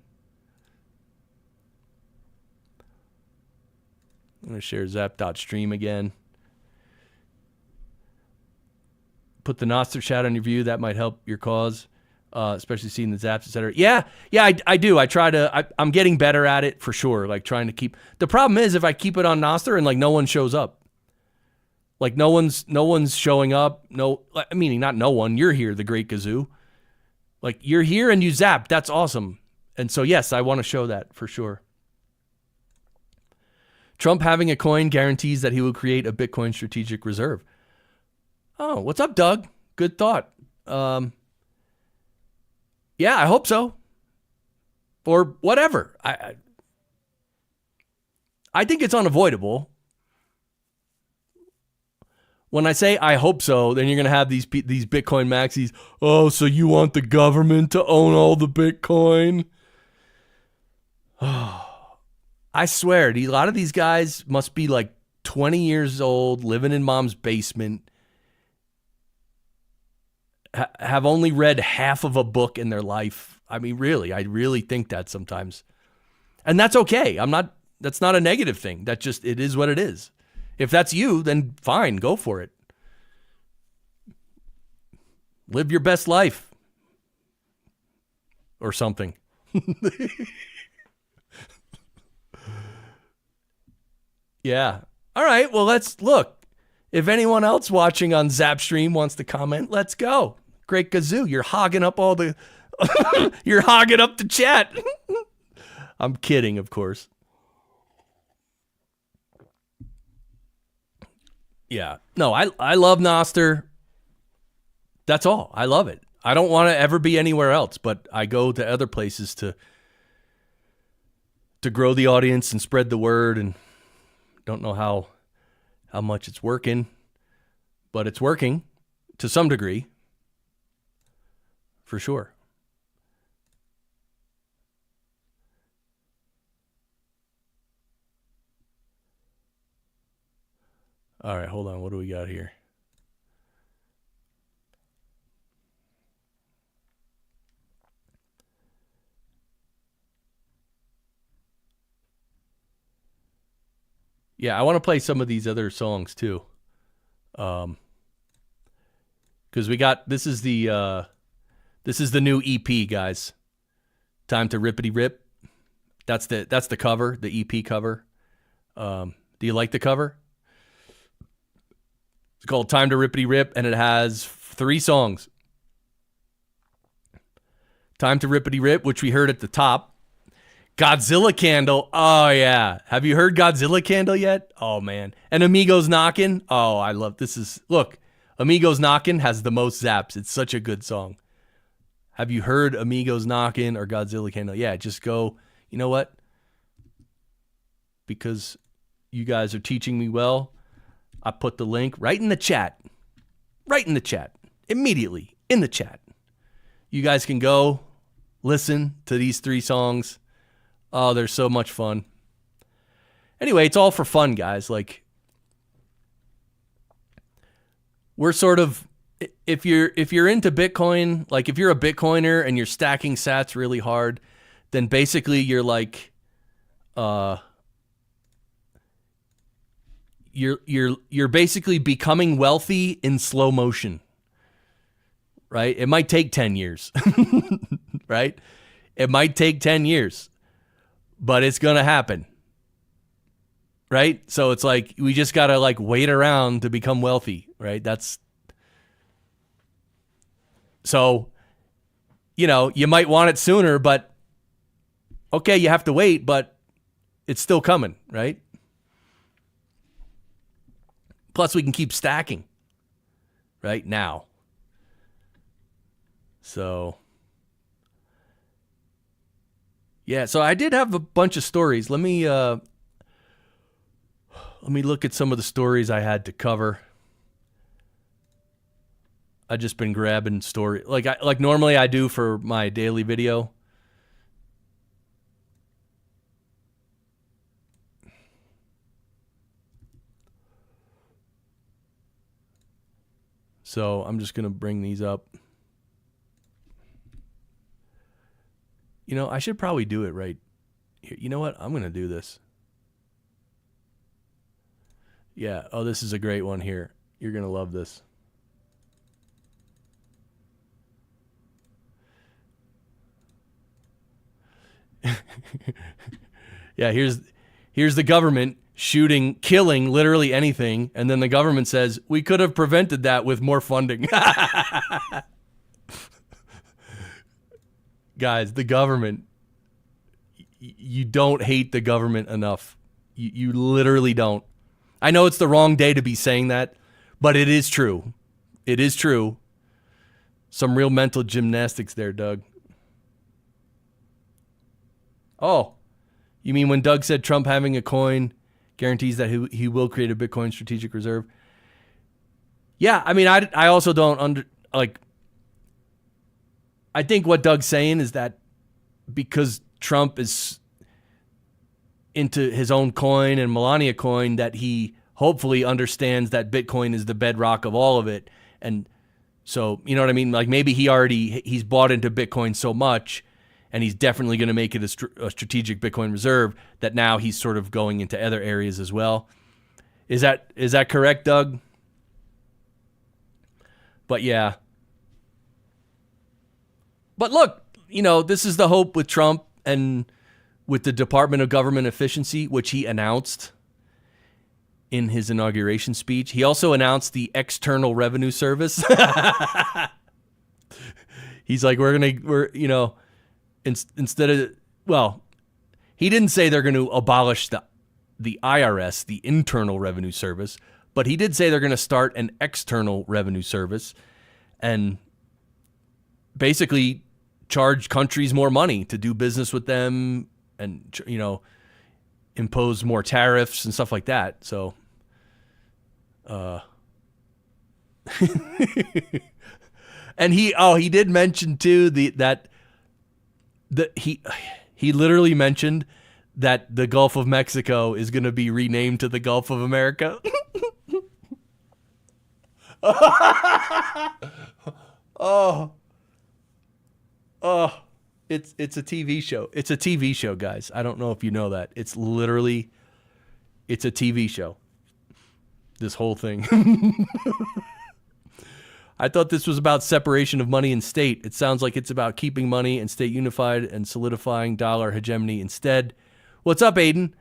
I'm going to share zap.stream again. Put the Nostr chat on your view. That might help your cause, especially seeing the zaps, etc. Yeah, I do. I'm getting better at it for sure. Like, trying to keep. The problem is if I keep it on Nostr and, like, no one shows up. Like, no one's showing up. No, meaning not no one. You're here, the Great Gazoo. Like, you're here and you zap. That's awesome. And so, yes, I want to show that for sure. Trump having a coin guarantees that he will create a Bitcoin strategic reserve. Oh, what's up, Doug? Good thought. Yeah, I hope so. Or whatever. I think it's unavoidable. When I say I hope so, then you're going to have these Bitcoin maxis. Oh, so you want the government to own all the Bitcoin? I swear, a lot of these guys must be like 20 years old, living in mom's basement, have only read half of a book in their life. I mean, really, I really think that sometimes. And that's okay. That's not a negative thing. It is what it is. If that's you, then fine, go for it. Live your best life. Or something. Yeah. All right, well, let's look. If anyone else watching on Zapstream wants to comment, let's go. Great Gazoo, you're hogging up all the you're hogging up the chat. I'm kidding, of course. Yeah. No, I love Nostr. That's all. I love it. I don't want to ever be anywhere else, but I go to other places to grow the audience and spread the word, and don't know how much it's working, but it's working to some degree, for sure. All right, hold on. What do we got here? Yeah, I want to play some of these other songs too. Because this is the new EP, guys. Time to Rippity Rip. That's the cover, the EP cover. Do you like the cover? It's called Time to Rippity Rip, and it has 3 songs. Time to Rippity Rip, which we heard at the top. Godzilla Candle. Oh, yeah. Have you heard Godzilla Candle yet? Oh, man. And Amigos Knockin'. Oh, I love this. Look, Amigos Knockin' has the most zaps. It's such a good song. Have you heard Amigos Knockin' or Godzilla Candle? Yeah, just go. You know what? because you guys are teaching me well. I put the link right in the chat. Right in the chat. Immediately in the chat. You guys can go listen to these 3 songs. Oh, they're so much fun. Anyway, it's all for fun, guys. Like, we're sort of, if you're into Bitcoin, like if you're a Bitcoiner and you're stacking sats really hard, then basically you're like, you're basically becoming wealthy in slow motion, right? It might take 10 years, right? It might take 10 years, but it's going to happen, right? So it's like, we just got to like wait around to become wealthy, right? So, you might want it sooner, but okay, you have to wait, but it's still coming, right? Plus, we can keep stacking right now. So, yeah. So I did have a bunch of stories. Let me look at some of the stories I had to cover. I just been grabbing story like normally I do for my daily video. So I'm just going to bring these up. I should probably do it right here. You know what? I'm going to do this. Yeah. Oh, this is a great one here. You're going to love this. Yeah, here's the government killing literally anything, and then the government says, we could have prevented that with more funding. Guys, the government, you don't hate the government enough. You literally don't. I know it's the wrong day to be saying that, but it is true. It is true. Some real mental gymnastics there, Doug. Oh, you mean when Doug said Trump having a coin guarantees that he will create a Bitcoin strategic reserve? Yeah, I mean, I also don't I think what Doug's saying is that because Trump is into his own coin and Melania coin, that he hopefully understands that Bitcoin is the bedrock of all of it. And so, you know what I mean? Like maybe he's bought into Bitcoin so much, and he's definitely going to make it a strategic Bitcoin reserve, that now he's sort of going into other areas as well. Is that correct, Doug? But yeah. But look, this is the hope with Trump and with the Department of Government Efficiency, which he announced in his inauguration speech. He also announced the External Revenue Service. He's like, instead of, well, he didn't say they're going to abolish the IRS, the Internal Revenue Service, but he did say they're going to start an External Revenue Service and basically charge countries more money to do business with them and, impose more tariffs and stuff like that. So, and he did mention too he literally mentioned that the Gulf of Mexico is going to be renamed to the Gulf of America. Oh, it's a TV show. It's a TV show, guys. I don't know if you know that. It's a TV show. This whole thing. I thought this was about separation of money and state. It sounds like it's about keeping money and state unified and solidifying dollar hegemony instead. What's up, Aiden?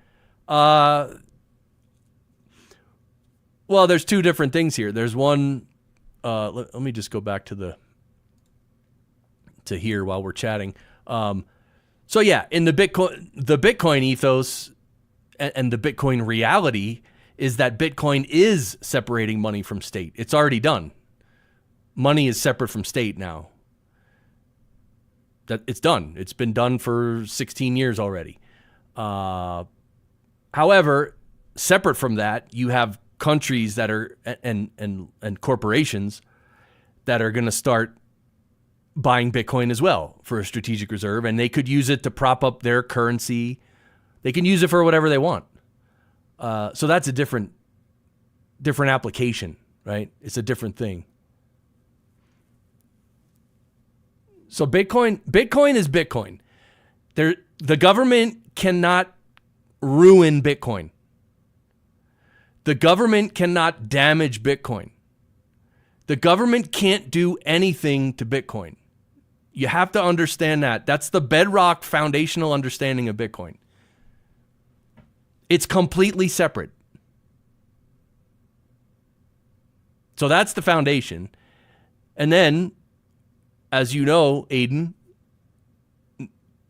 Well, there's two different things here. There's one. Let me just go back to here while we're chatting. So yeah, in the Bitcoin ethos and the Bitcoin reality is that Bitcoin is separating money from state. It's already done. Money is separate from state now. That it's done. It's been done for 16 years already. How However, separate from that, you have countries that are and corporations that are going to start buying Bitcoin as well for a strategic reserve, and they could use it to prop up their currency. They can use it for whatever they want. So that's a different application, right? It's a different thing. So Bitcoin is Bitcoin. The government cannot ruin Bitcoin. The government cannot damage Bitcoin. The government can't do anything to Bitcoin. You have to understand that. That's the bedrock foundational understanding of Bitcoin. It's completely separate. So that's the foundation. And then, as you know, Aiden,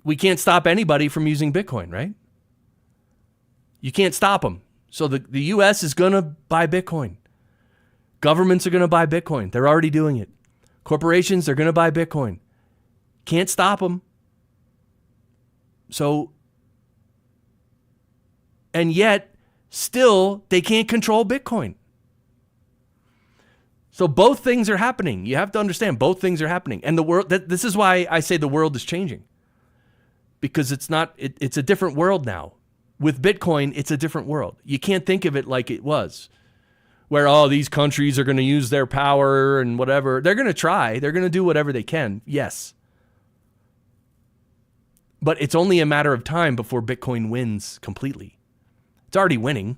we can't stop anybody from using Bitcoin, right? You can't stop them. So the U.S. is going to buy Bitcoin. Governments are going to buy Bitcoin. They're already doing it. Corporations, they're going to buy Bitcoin. Can't stop them. So, and yet, still, they can't control Bitcoin. So both things are happening. You have to understand both things are happening. And the world, this is why I say the world is changing. Because it's a different world now. With Bitcoin, it's a different world. You can't think of it like it was, where these countries are going to use their power and whatever. They're going to try. They're going to do whatever they can. Yes. But it's only a matter of time before Bitcoin wins completely. It's already winning.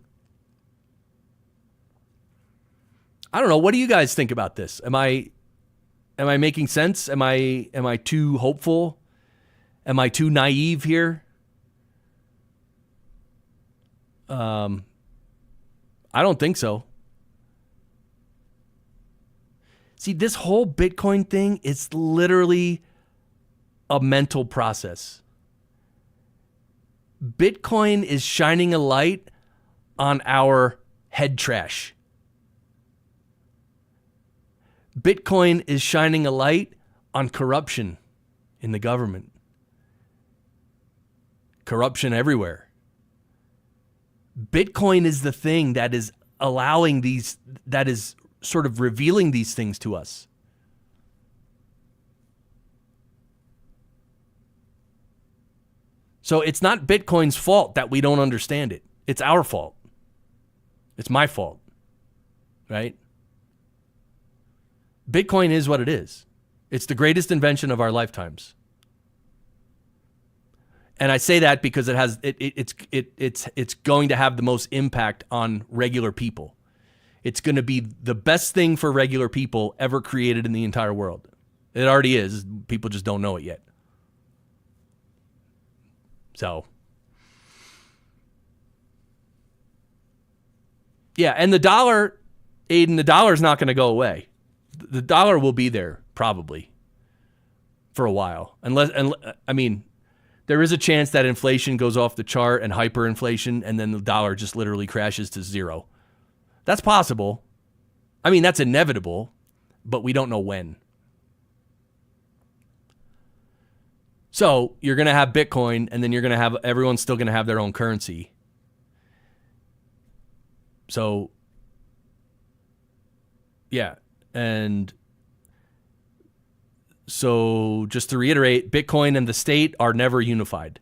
I don't know. What do you guys think about this? Am I making sense? Am I too hopeful? Am I too naive here? I don't think so. See, this whole Bitcoin thing is literally a mental process. Bitcoin is shining a light on our head trash. Bitcoin is shining a light on corruption in the government. Corruption everywhere. Bitcoin is the thing that is allowing that is sort of revealing these things to us. So it's not Bitcoin's fault that we don't understand it. It's our fault. It's my fault. Right? Bitcoin is what it is. It's the greatest invention of our lifetimes. And I say that because it's going to have the most impact on regular people. It's going to be the best thing for regular people ever created in the entire world. It already is. People just don't know it yet. So, yeah, and the dollar, Aiden, the dollar is not going to go away. The dollar will be there probably for a while, there is a chance that inflation goes off the chart and hyperinflation, and then the dollar just literally crashes to zero. That's possible. That's inevitable, but we don't know when. So you're going to have Bitcoin, and then everyone's still going to have their own currency. So, yeah. And so just to reiterate, Bitcoin and the state are never unified.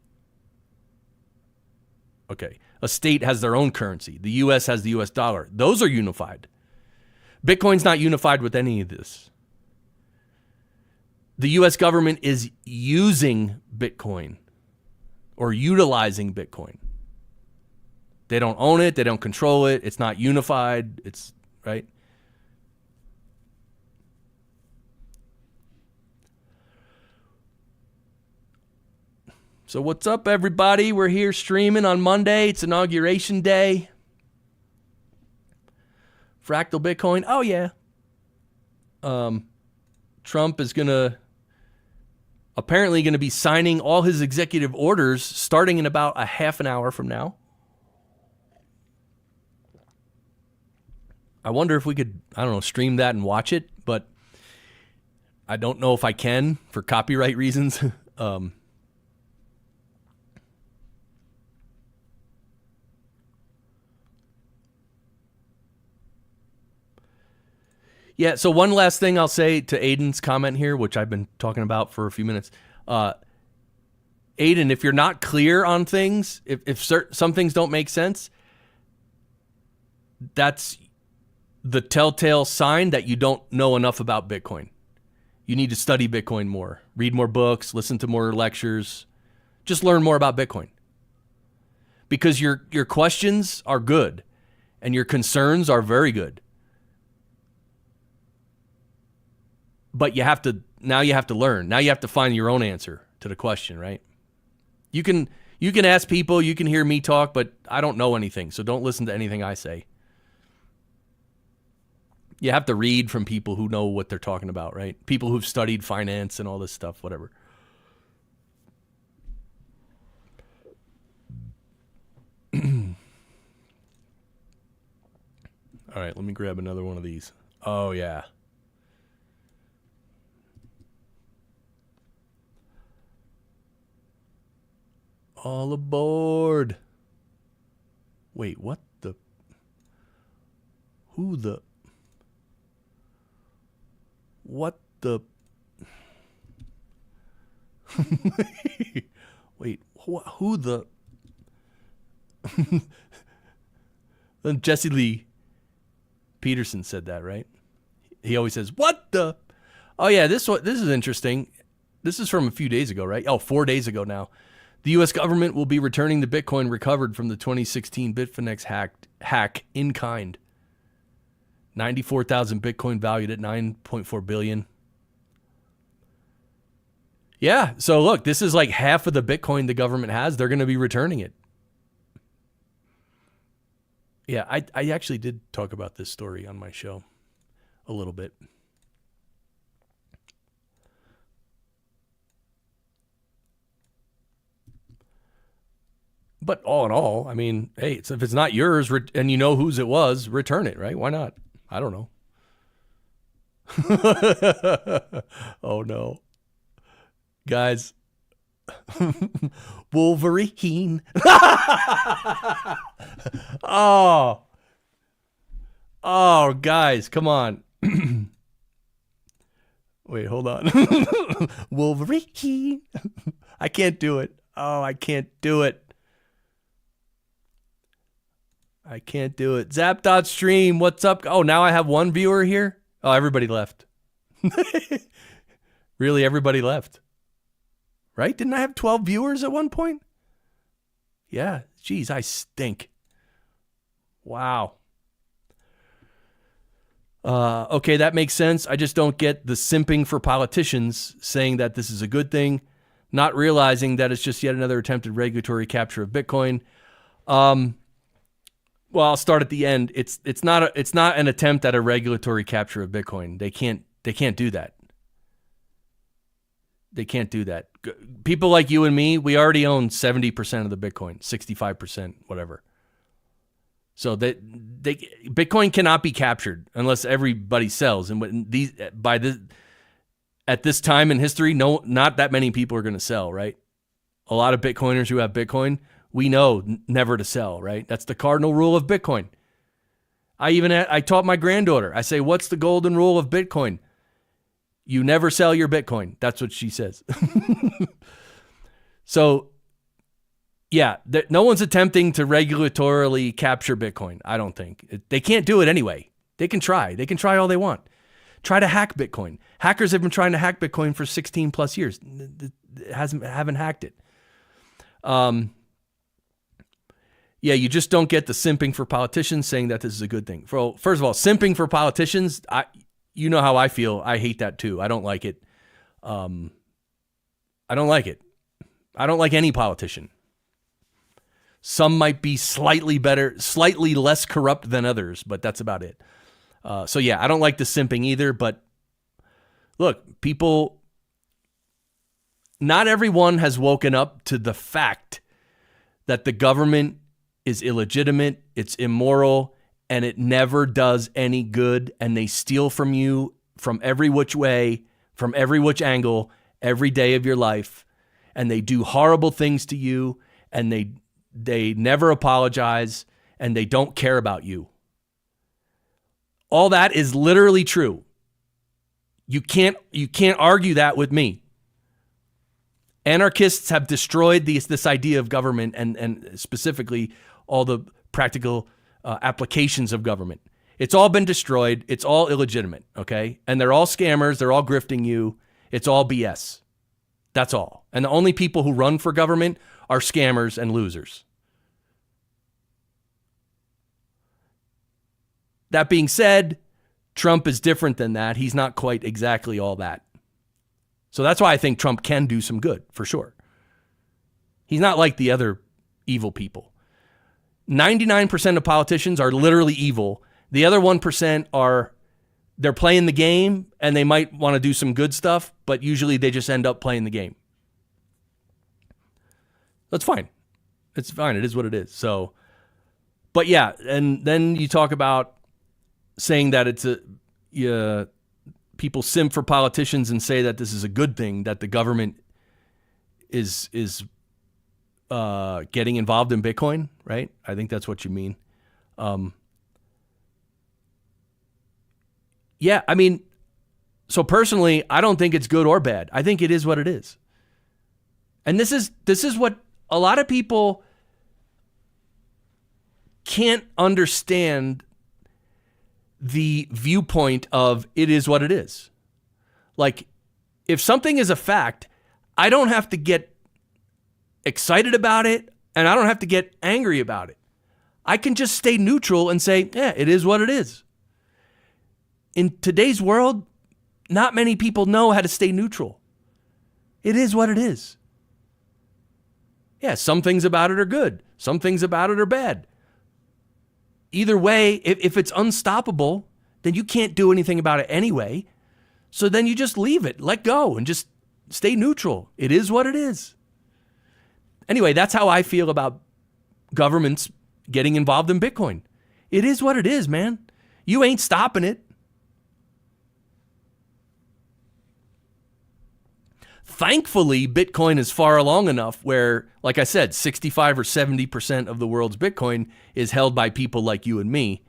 Okay. A state has their own currency. The U.S. has the U.S. dollar. Those are unified. Bitcoin's not unified with any of this. The U.S. government is using Bitcoin or utilizing Bitcoin. They don't own it. They don't control it. It's not unified. It's right. So what's up, everybody? We're here streaming on Monday. It's Inauguration Day. Fractal Bitcoin. Oh, yeah. Trump is apparently going to be signing all his executive orders starting in about a half an hour from now. I wonder if we could, stream that and watch it, but I don't know if I can for copyright reasons. Yeah, so one last thing I'll say to Aiden's comment here, which I've been talking about for a few minutes. Aiden, if you're not clear on things, if some things don't make sense, that's the telltale sign that you don't know enough about Bitcoin. You need to study Bitcoin more, read more books, listen to more lectures, just learn more about Bitcoin. Because your questions are good and your concerns are very good. But you have to learn. Now you have to find your own answer to the question, right? You can ask people, you can hear me talk, but I don't know anything, so don't listen to anything I say. You have to read from people who know what they're talking about, right? People who've studied finance and all this stuff, whatever. All right, let me grab another one of these. Oh, yeah. All aboard. Wait, what the? Who the? What the? Wait, who the? Then Jesse Lee Peterson said that, right? He always says, "What the?" Oh yeah, this is interesting. This is from a few days ago, right? Oh, 4 days ago now. The U.S. government will be returning the Bitcoin recovered from the 2016 Bitfinex hack in kind. 94,000 Bitcoin valued at $9.4 billion. Yeah, so look, this is like half of the Bitcoin the government has. They're going to be returning it. Yeah, I actually did talk about this story on my show a little bit. But all in all, I mean, hey, if it's not yours and you know whose it was, return it, right? Why not? I don't know. Oh, no. Guys. Wolverine. Oh, guys, come on. Wait, hold on. Wolverine. I can't do it. Oh, I can't do it. I can't do it. Zap.stream, what's up? Oh, now I have one viewer here? Oh, everybody left. Really, everybody left. Right? Didn't I have 12 viewers at one point? Yeah. Geez, I stink. Wow. Okay, that makes sense. I just don't get the simping for politicians saying that this is a good thing, not realizing that it's just yet another attempted regulatory capture of Bitcoin. Well, I'll start at the end. It's not an attempt at a regulatory capture of Bitcoin. They can't do that. They can't do that. People like you and me, we already own 70% of the Bitcoin, 65%, whatever. So Bitcoin cannot be captured unless everybody sells. And at this time in history, not that many people are going to sell, right? A lot of Bitcoiners who have Bitcoin, we know never to sell, right? That's the cardinal rule of Bitcoin. I taught my granddaughter. I say, what's the golden rule of Bitcoin? You never sell your Bitcoin. That's what she says. So, yeah, no one's attempting to regulatorily capture Bitcoin, I don't think. They can't do it anyway. They can try. They can try all they want. Try to hack Bitcoin. Hackers have been trying to hack Bitcoin for 16 plus years. Haven't hacked it. Yeah, you just don't get the simping for politicians saying that this is a good thing. First of all, simping for politicians, you know how I feel. I hate that too. I don't like it. I don't like it. I don't like any politician. Some might be slightly better, slightly less corrupt than others, but that's about it. So yeah, I don't like the simping either, but look, not everyone has woken up to the fact that the government is illegitimate, it's immoral, and it never does any good, and they steal from you from every which way, from every which angle, every day of your life, and they do horrible things to you, and they never apologize, and they don't care about you. All that is literally true. You can't argue that with me. Anarchists have destroyed this idea of government and specifically all the practical applications of government. It's all been destroyed. It's all illegitimate, okay? And they're all scammers. They're all grifting you. It's all BS. That's all. And the only people who run for government are scammers and losers. That being said, Trump is different than that. He's not quite exactly all that. So that's why I think Trump can do some good, for sure. He's not like the other evil people. 99% of politicians are literally evil. The other 1% they're playing the game and they might want to do some good stuff, but usually they just end up playing the game. That's fine. It's fine. It is what it is. So, but yeah, and then you talk about saying that people simp for politicians and say that this is a good thing, that the government is getting involved in Bitcoin, right? I think that's what you mean. Yeah, I mean, so personally, I don't think it's good or bad. I think it is what it is. And this is what a lot of people can't understand, the viewpoint of it is what it is. Like, if something is a fact, I don't have to get excited about it and I don't have to get angry about it. I can just stay neutral and say, yeah, it is what it is. In today's world, not many people know how to stay neutral. It is what it is. Yeah, some things about it are good. Some things about it are bad. Either way, if it's unstoppable, then you can't do anything about it anyway. So then you just leave it, let go, and just stay neutral. It is what it is. Anyway, that's how I feel about governments getting involved in Bitcoin. It is what it is, man. You ain't stopping it. Thankfully, Bitcoin is far along enough where, like I said, 65 or 70% of the world's Bitcoin is held by people like you and me.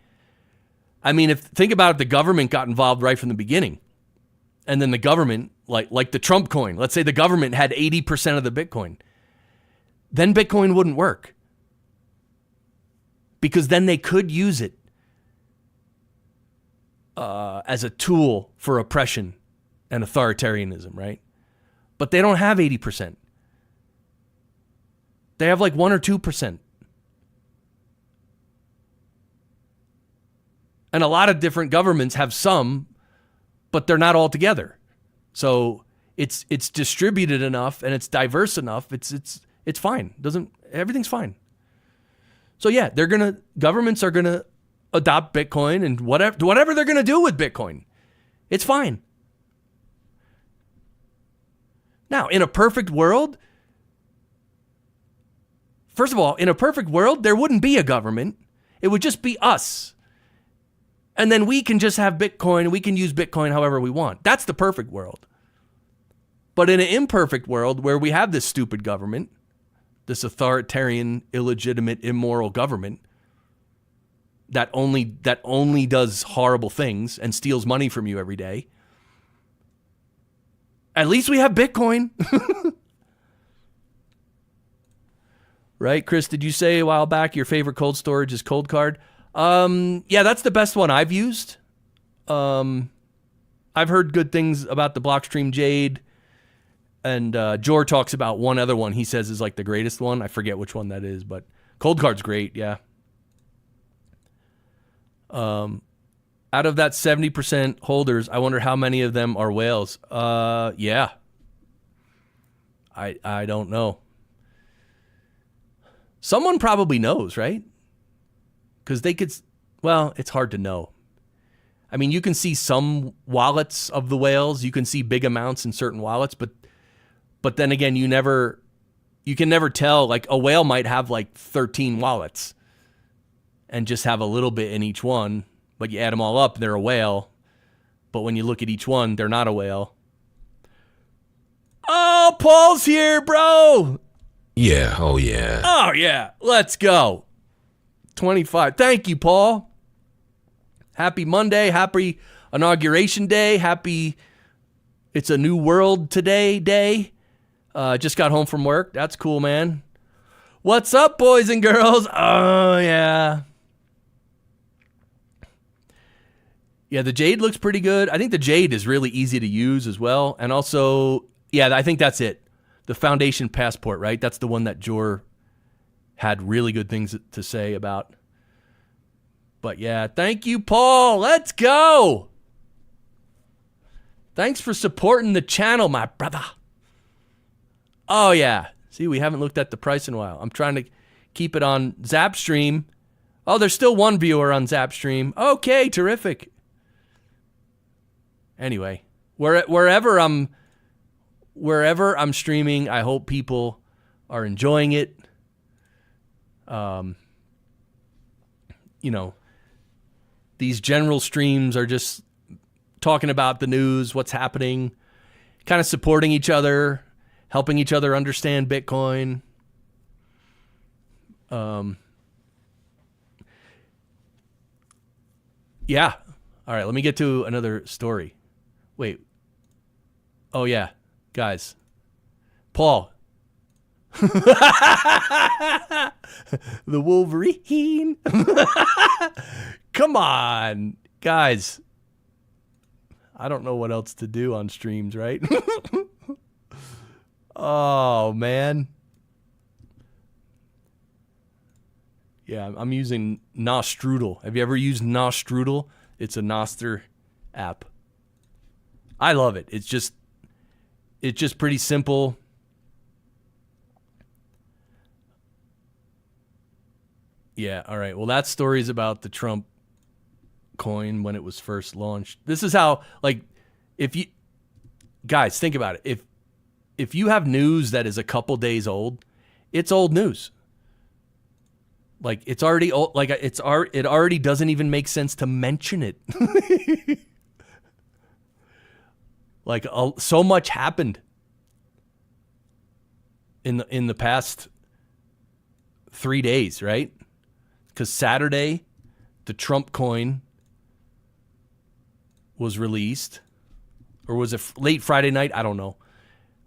I mean, think about it, the government got involved right from the beginning. And then the government, like the Trump coin, let's say the government had 80% of the Bitcoin. Then Bitcoin wouldn't work. Because then they could use it as a tool for oppression and authoritarianism, right? But they don't have 80%. They have like 1 or 2%. And a lot of different governments have some, but they're not all together. So it's distributed enough and it's diverse enough. It's fine. Everything's fine. So yeah, governments are gonna adopt Bitcoin and whatever they're gonna do with Bitcoin. It's fine. Now, in a perfect world, first of all, in a perfect world, there wouldn't be a government. It would just be us. And then we can just have Bitcoin and we can use Bitcoin however we want. That's the perfect world. But in an imperfect world where we have this stupid government, this authoritarian, illegitimate, immoral government that only does horrible things and steals money from you every day, at least we have Bitcoin. Right, Chris, did you say a while back your favorite cold storage is Cold Card? Yeah, that's the best one I've used. I've heard good things about the Blockstream Jade. And Jor talks about one other one he says is like the greatest one. I forget which one that is, but Cold Card's great, yeah. Out of that 70% holders, I wonder how many of them are whales. Yeah. I don't know. Someone probably knows, right? Because they could, well, it's hard to know. I mean, you can see some wallets of the whales. You can see big amounts in certain wallets, but then again, you can never tell. Like a whale might have like 13 wallets and just have a little bit in each one. But you add them all up, they're a whale. But when you look at each one, they're not a whale. Oh, Paul's here, bro. Yeah, oh yeah. Oh, yeah. Let's go. 25. Thank you, Paul. Happy Monday. Happy Inauguration Day. Happy It's a new world today day. Just got home from work. That's cool, man. What's up, boys and girls? Oh, yeah. Yeah, the Jade looks pretty good. I think the Jade is really easy to use as well. And also, yeah, I think that's it. The Foundation Passport, right? That's the one that Jor had really good things to say about. But yeah, thank you, Paul. Let's go. Thanks for supporting the channel, my brother. Oh, yeah. See, we haven't looked at the price in a while. I'm trying to keep it on Zapstream. Oh, there's still one viewer on Zapstream. Okay, terrific. Anyway, wherever I'm streaming, I hope people are enjoying it. You know, these general streams are just talking about the news, what's happening, kind of supporting each other, helping each other understand Bitcoin. Yeah. All right, let me get to another story. Wait. Oh, yeah. Guys. Paul. The Wolverine. Come on. Guys. I don't know what else to do on streams, right? Oh, man. Yeah, I'm using Nostrudel. Have you ever used Nostrudel? It's a Nostr app. I love it. It's just pretty simple. Yeah, all right. Well, that story is about the Trump coin when it was first launched. This is how, like, if you guys think about it. If you have news that is a couple days old, it's old news. Like, it's already old. Like, it already doesn't even make sense to mention it. Like, so much happened in the past 3 days, right? Because Saturday, the Trump coin was released, or was it late Friday night? I don't know.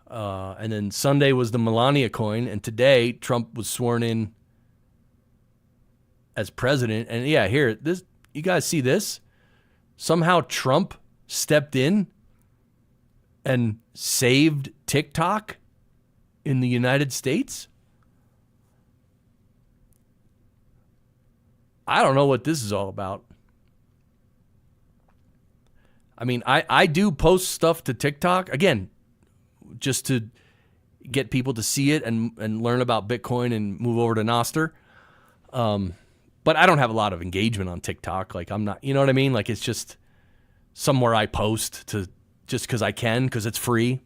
And then Sunday was the Melania coin, and today Trump was sworn in as president. And yeah, here, this, you guys see this? Somehow Trump stepped in and saved TikTok in the United States. I don't know what this is all about. I mean, I do post stuff to TikTok, again, just to get people to see it and learn about Bitcoin and move over to Nostr. But I don't have a lot of engagement on TikTok. Like, I'm not, you know what I mean? Like, it's just somewhere I post to just because I can, because it's free.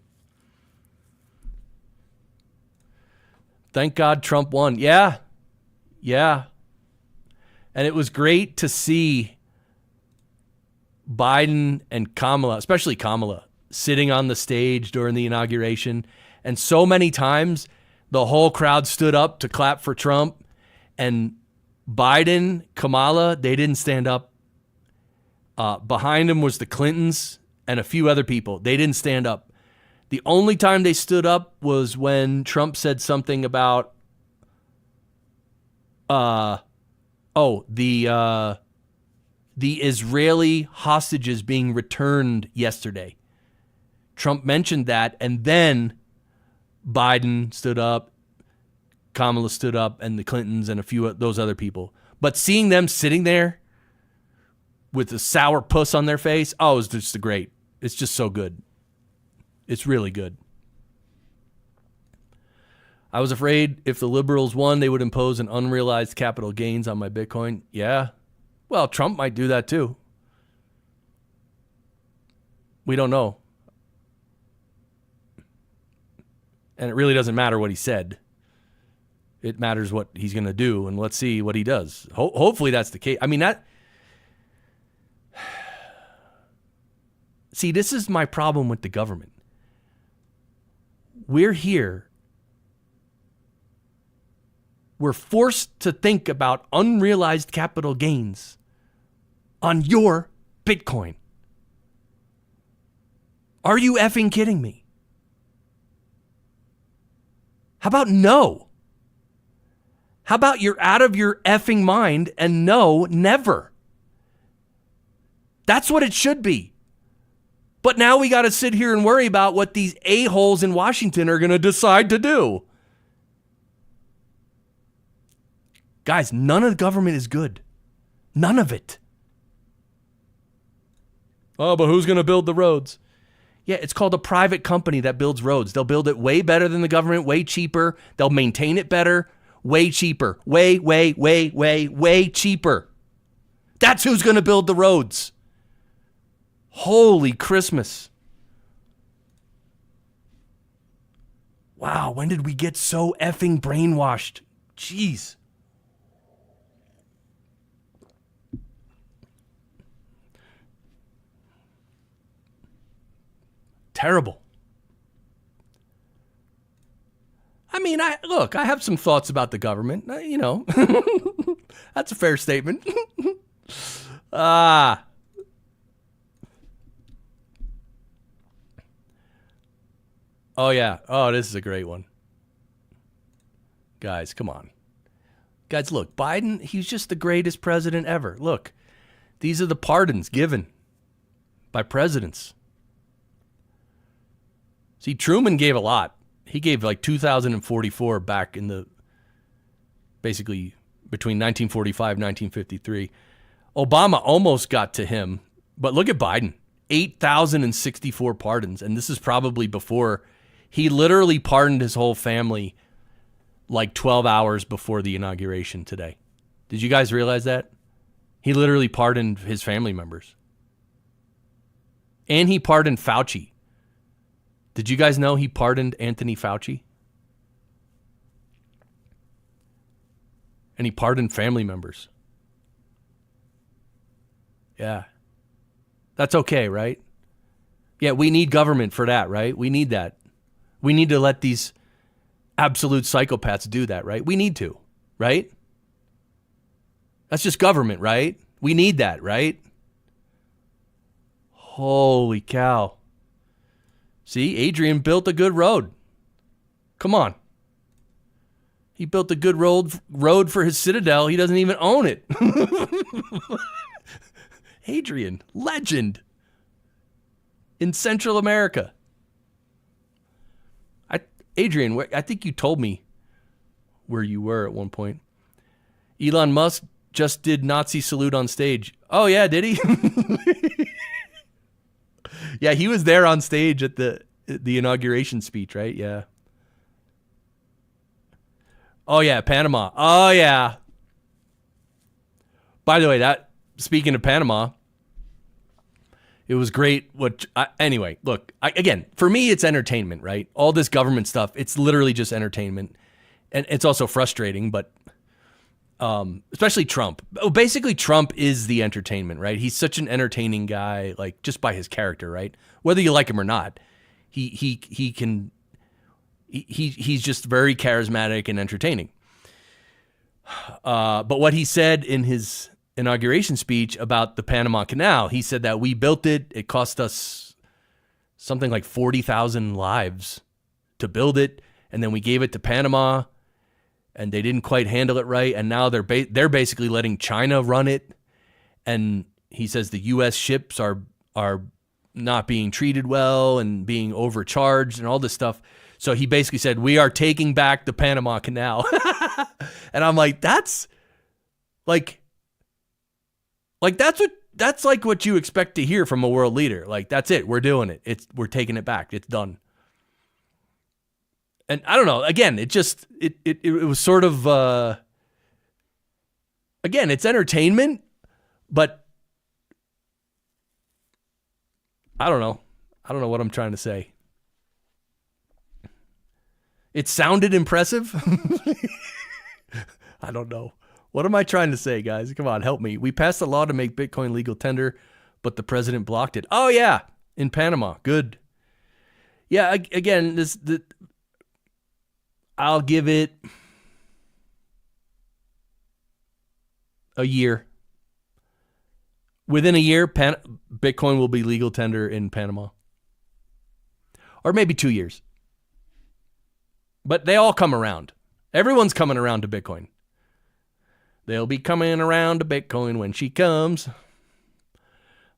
Thank God Trump won. Yeah. Yeah. And it was great to see Biden and Kamala, especially Kamala, sitting on the stage during the inauguration. And so many times the whole crowd stood up to clap for Trump, and Biden, Kamala, they didn't stand up. Behind him was the Clintons and a few other people. They didn't stand up. The only time they stood up was when Trump said something about the Israeli hostages being returned yesterday. Trump mentioned that, and then Biden stood up, Kamala stood up, and the Clintons and a few of those other people. But seeing them sitting there with a sour puss on their face, oh, it's just great. It's just so good. It's really good. I was afraid if the liberals won, they would impose an unrealized capital gains on my Bitcoin. Yeah. Well, Trump might do that too. We don't know. And it really doesn't matter what he said. It matters what he's going to do, and let's see what he does. Hopefully that's the case. I mean, that... See, this is my problem with the government. We're here. We're forced to think about unrealized capital gains on your Bitcoin. Are you effing kidding me? How about no? How about you're out of your effing mind and no, never? That's what it should be. But now we got to sit here and worry about what these a-holes in Washington are going to decide to do. Guys, none of the government is good. None of it. Oh, but who's going to build the roads? Yeah, it's called a private company that builds roads. They'll build it way better than the government, way cheaper. They'll maintain it better, way cheaper. Way cheaper. That's who's going to build the roads. Holy Christmas. Wow, when did we get so effing brainwashed? Jeez. Terrible. I mean, I have some thoughts about the government. You know, that's a fair statement. Oh, yeah. Oh, this is a great one. Guys, come on. Guys, look, Biden, he's just the greatest president ever. Look, these are the pardons given by presidents. See, Truman gave a lot. He gave like 2,044 back in the, basically between 1945 and 1953. Obama almost got to him, but look at Biden. 8,064 pardons, and this is probably before. He literally pardoned his whole family like 12 hours before the inauguration today. Did you guys realize that? He literally pardoned his family members. And he pardoned Fauci. Did you guys know he pardoned Anthony Fauci? And he pardoned family members. Yeah. That's okay, right? Yeah, we need government for that, right? We need that. We need to let these absolute psychopaths do that, right? We need to, right? That's just government, right? We need that, right? Holy cow. See, Adrian built a good road. Come on. He built a good road for his citadel. He doesn't even own it. Adrian, legend in Central America. Adrian, I think you told me where you were at one point. Elon Musk just did Nazi salute on stage. Oh, yeah, did he? Yeah, he was there on stage at the inauguration speech, right? Yeah. Oh, yeah, Panama. Oh, yeah. By the way, speaking of Panama, it was great. Anyway, look, again, for me, it's entertainment, right? All this government stuff, it's literally just entertainment. And it's also frustrating, but especially Trump. Basically, Trump is the entertainment, right? He's such an entertaining guy, like just by his character, right? Whether you like him or not, he's just very charismatic and entertaining. But what he said in his inauguration speech about the Panama Canal, he said that we built it. It cost us something like 40,000 lives to build it, and then we gave it to Panama, and they didn't quite handle it right, and now they're basically letting China run it. And he says the U.S. ships are not being treated well and being overcharged and all this stuff. So he basically said, we are taking back the Panama Canal. And I'm like, that's like that's like what you expect to hear from a world leader. Like, that's it. We're doing it. We're taking it back. It's done. And I don't know. Again, it was sort of again, it's entertainment, but I don't know. I don't know what I'm trying to say. It sounded impressive. I don't know. What am I trying to say, guys? Come on, help me. We passed a law to make Bitcoin legal tender, but the president blocked it. Oh, yeah, in Panama. Good. Yeah, again, I'll give it a year. Within a year, Bitcoin will be legal tender in Panama. or maybe 2 years. But they all come around. Everyone's coming around to Bitcoin. They'll be coming around to Bitcoin when she comes.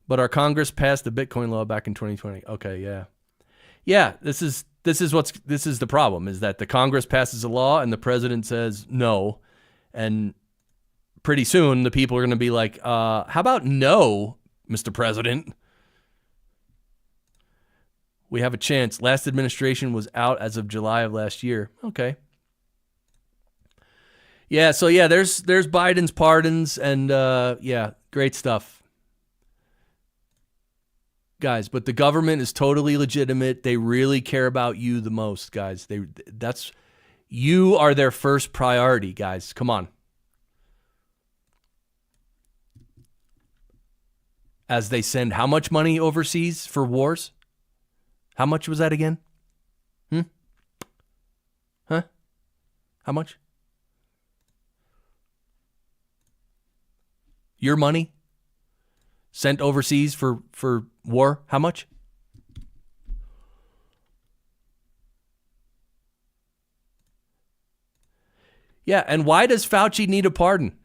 But our Congress passed the Bitcoin law back in 2020. Okay, yeah. Yeah, this is the problem, is that the Congress passes a law and the president says no. And pretty soon the people are going to be like, how about no, Mr. President? We have a chance. Last administration was out as of July of last year. Okay. Yeah, so yeah, there's Biden's pardons and yeah, great stuff. Guys, but the government is totally legitimate. They really care about you the most, guys. You are their first priority, guys. Come on. As they send how much money overseas for wars? How much was that again? Huh? How much? Your money sent overseas for war? How much? Yeah, and why does Fauci need a pardon?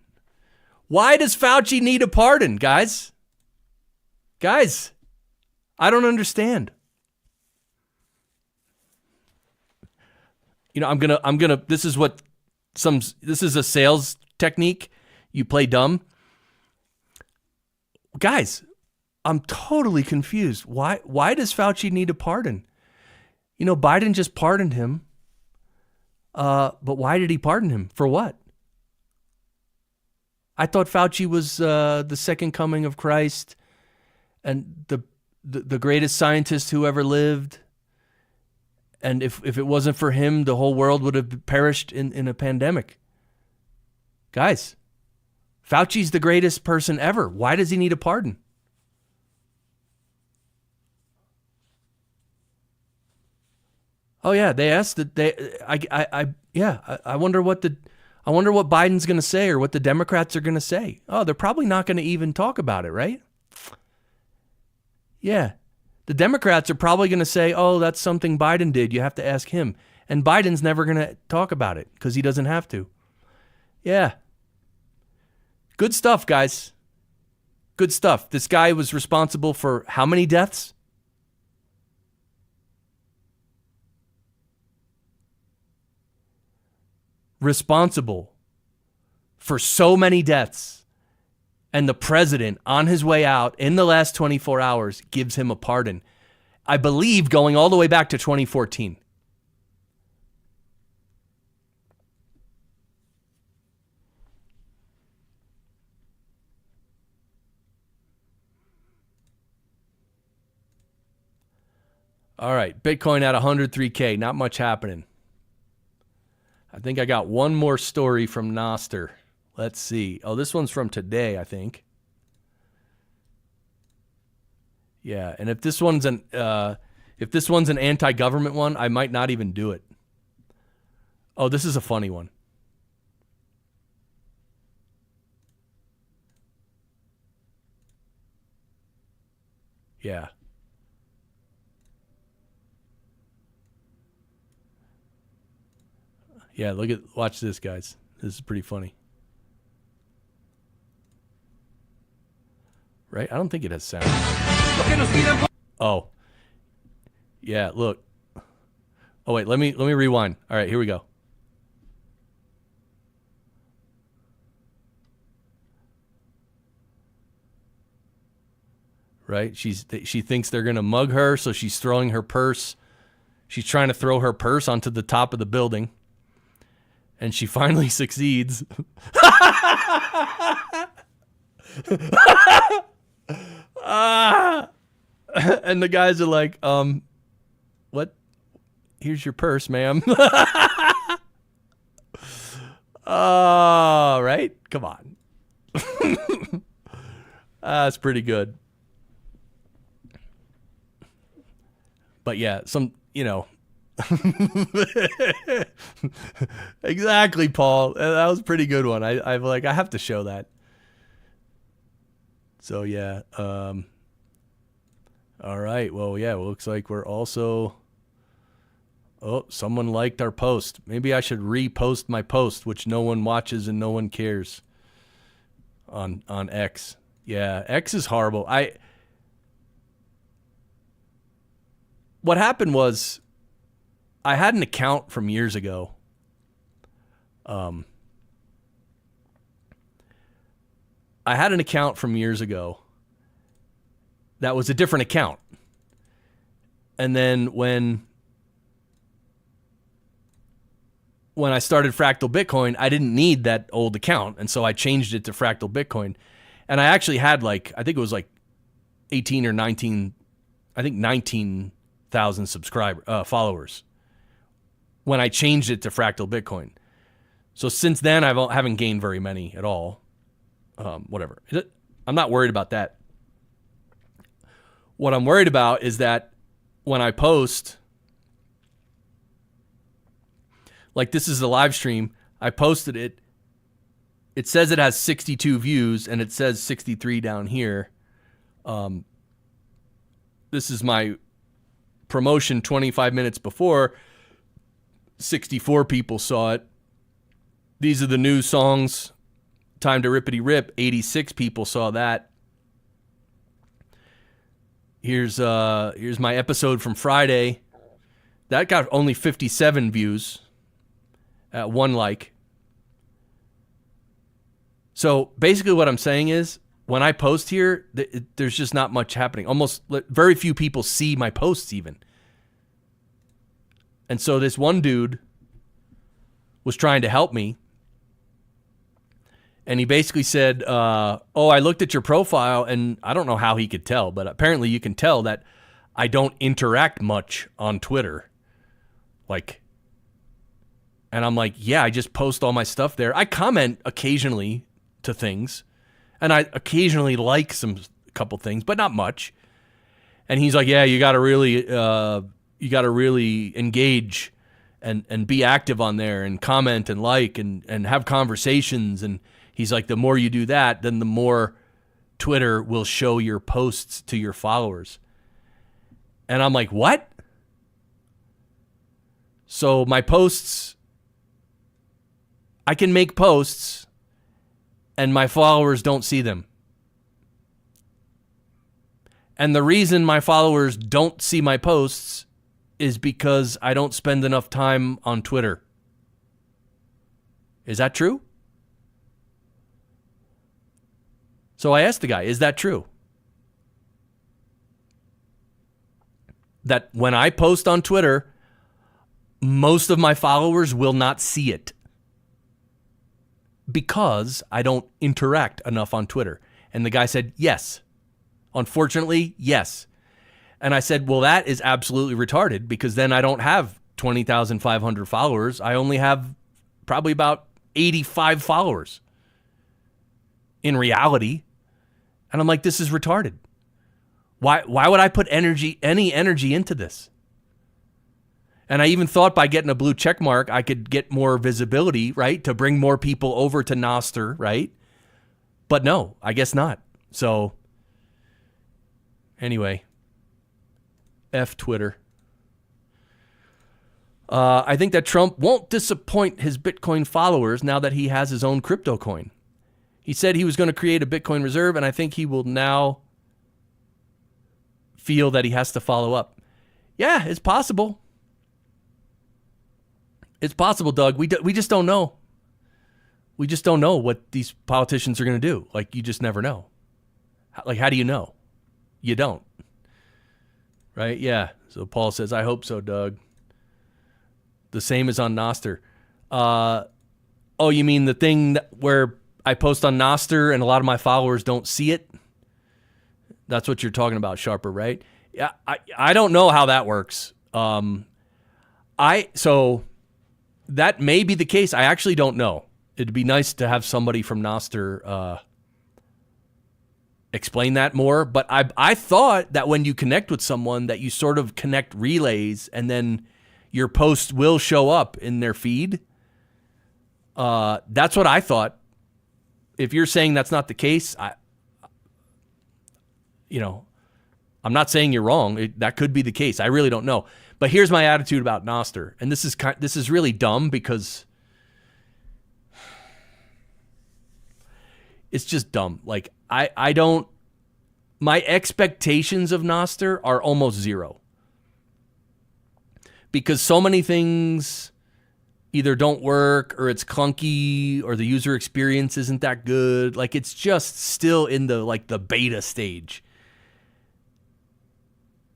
Why does Fauci need a pardon, guys? Guys, I don't understand. You know, I'm gonna this is a sales technique. You play dumb. Guys, I'm totally confused. Why does Fauci need a pardon? You know, Biden just pardoned him. But why did he pardon him? For what? I thought Fauci was the second coming of Christ and the greatest scientist who ever lived. And if it wasn't for him, the whole world would have perished in a pandemic. Guys, Fauci's the greatest person ever. Why does he need a pardon? Oh yeah, they asked that I wonder what Biden's going to say or what the Democrats are going to say. Oh, they're probably not going to even talk about it, right? Yeah. The Democrats are probably going to say, "Oh, that's something Biden did. You have to ask him." And Biden's never going to talk about it because he doesn't have to. Yeah. Good stuff, guys. Good stuff. This guy was responsible for how many deaths? Responsible for so many deaths. And the president, on his way out in the last 24 hours, gives him a pardon. I believe going all the way back to 2014. All right, Bitcoin at 103K. Not much happening. I think I got one more story from Nostr. Let's see. Oh, this one's from today, I think. Yeah, and if this one's an anti-government one, I might not even do it. Oh, this is a funny one. Yeah. Yeah, watch this, guys. This is pretty funny. Right? I don't think it has sound. Oh. Yeah, look. Oh wait, let me rewind. All right, here we go. Right? She thinks they're going to mug her, so she's throwing her purse. She's trying to throw her purse onto the top of the building. And she finally succeeds. And the guys are like, what? Here's your purse, ma'am. Right? Come on. That's pretty good. But yeah, exactly, Paul. That was a pretty good one. I have to show that. So yeah. All right. Well, yeah. It looks like we're also Oh, someone liked our post. Maybe I should repost my post, which no one watches and no one cares on X. Yeah, X is horrible. What happened was I had an account from years ago. I had an account from years ago that was a different account. And then when I started Fractal Bitcoin, I didn't need that old account. And so I changed it to Fractal Bitcoin. And I actually had I think it was 18 or 19, I think 19,000 followers when I changed it to Fractal Bitcoin. So since then, I haven't gained very many at all. Whatever. I'm not worried about that. What I'm worried about is that when I post, like this is the live stream, I posted it. It says it has 62 views and it says 63 down here. This is my promotion 25 minutes before. 64 people saw it. These are the new songs. Time to Rippity Rip. 86 people saw that. Here's my episode from Friday. That got only 57 views at 1 like. So basically what I'm saying is when I post here, there's just not much happening. Almost very few people see my posts even. And so this one dude was trying to help me. And he basically said, I looked at your profile, and I don't know how he could tell, but apparently you can tell that I don't interact much on Twitter. And I'm like, yeah, I just post all my stuff there. I comment occasionally to things, and I occasionally like a couple things, but not much. And he's like, yeah, you got to really engage and be active on there and comment and like and have conversations. And he's like, the more you do that, then the more Twitter will show your posts to your followers. And I'm like, what? So my posts, I can make posts and my followers don't see them. And the reason my followers don't see my posts is because I don't spend enough time on Twitter. Is that true? So I asked the guy, is that true? That when I post on Twitter, most of my followers will not see it because I don't interact enough on Twitter. And the guy said, yes. Unfortunately, yes. And I said, well, that is absolutely retarded because then I don't have 20,500 followers. I only have probably about 85 followers in reality. And I'm like, this is retarded. Why would I put any energy into this? And I even thought by getting a blue check mark, I could get more visibility, right? To bring more people over to Nostr, right? But no, I guess not. So anyway, F Twitter. I think that Trump won't disappoint his Bitcoin followers now that he has his own crypto coin. He said he was going to create a Bitcoin reserve, and I think he will now feel that he has to follow up. Yeah, it's possible. It's possible, Doug. We just don't know. We just don't know what these politicians are going to do. You just never know. How do you know? You don't. Right? Yeah. So Paul says, I hope so, Doug. The same as on Nostr. You mean the thing where I post on Nostr and a lot of my followers don't see it? That's what you're talking about, Sharper, right? Yeah, I don't know how that works. So that may be the case. I actually don't know. It'd be nice to have somebody from Nostr explain that more. But I thought that when you connect with someone that you sort of connect relays and then your post will show up in their feed. That's what I thought. If you're saying that's not the case, I'm not saying you're wrong. That could be the case. I really don't know. But here's my attitude about Nostr. And this is really dumb because it's just dumb. Like, I don't, my expectations of Nostr are almost zero. Because so many things either don't work or it's clunky or the user experience isn't that good. Like, it's just still in the beta stage.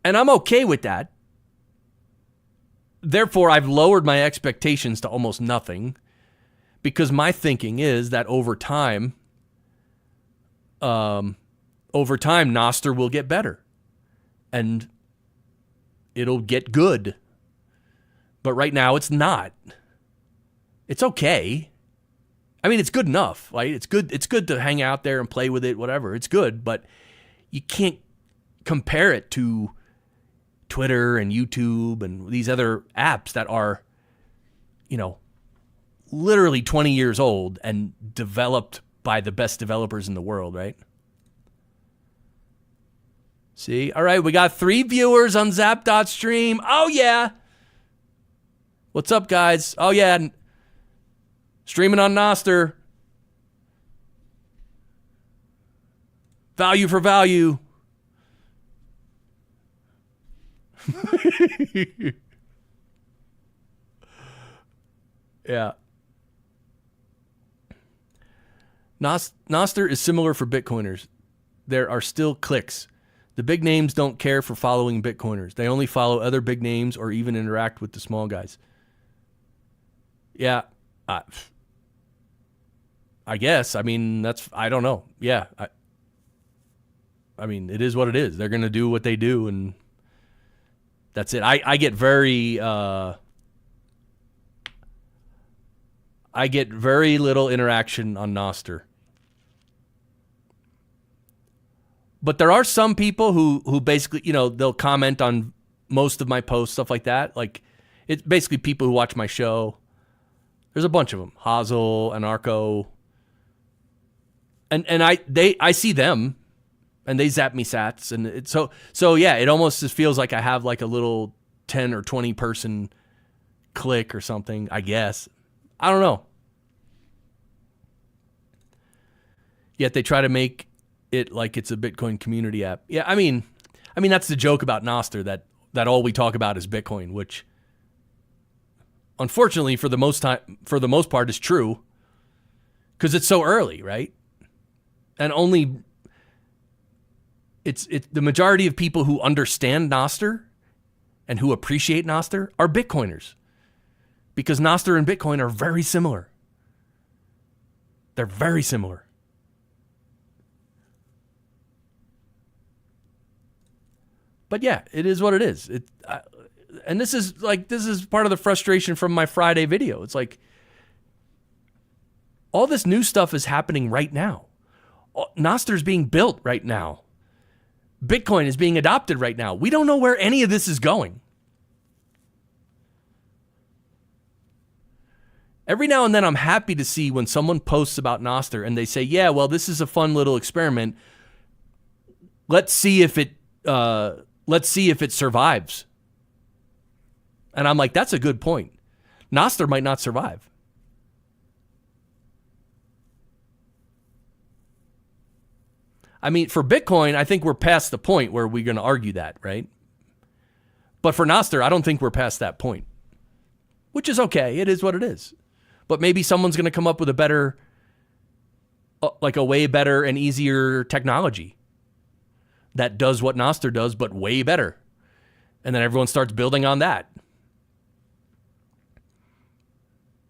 And I'm okay with that. Therefore, I've lowered my expectations to almost nothing because my thinking is that over time, Nostr will get better and it'll get good. But right now it's not. It's okay. I mean, it's good enough, right? It's good to hang out there and play with it, whatever. It's good, but you can't compare it to Twitter and YouTube and these other apps that are, literally 20 years old and developed by the best developers in the world, right? See? All right, we got 3 viewers on Zap.stream. Oh, yeah. What's up, guys? Oh, yeah. Streaming on Nostr. Value for value. Yeah. Nostr is similar for Bitcoiners. There are still clicks. The big names don't care for following Bitcoiners. They only follow other big names or even interact with the small guys. Yeah. I guess. I mean, I don't know. Yeah. I mean, it is what it is. They're going to do what they do, and that's it. I get very little interaction on Nostr. But there are some people who basically, they'll comment on most of my posts, stuff like that. Like, it's basically people who watch my show. There's a bunch of them. Hazel, Anarcho. And I see them, and they zap me sats. And it's so yeah, it almost just feels like I have like a little 10 or 20 person clique or something, I guess. I don't know. Yet they try to make it like it's a Bitcoin community app. Yeah, I mean that's the joke about Nostr, that all we talk about is Bitcoin, which unfortunately for the most part is true because it's so early, right? And only it's the majority of people who understand Nostr and who appreciate Nostr are Bitcoiners, because Nostr and Bitcoin are very similar. They're very similar. But yeah, it is what it is. And this is part of the frustration from my Friday video. It's like all this new stuff is happening right now. Nostr is being built right now. Bitcoin is being adopted right now. We don't know where any of this is going. Every now and then I'm happy to see when someone posts about Nostr and they say, yeah, well, this is a fun little experiment. Let's see if it survives. And I'm like, that's a good point. Nostr might not survive. I mean, for Bitcoin, I think we're past the point where we're going to argue that, right? But for Nostr, I don't think we're past that point, which is okay. It is what it is. But maybe someone's going to come up with a better, like a way better and easier technology that does what Nostr does, but way better. And then everyone starts building on that.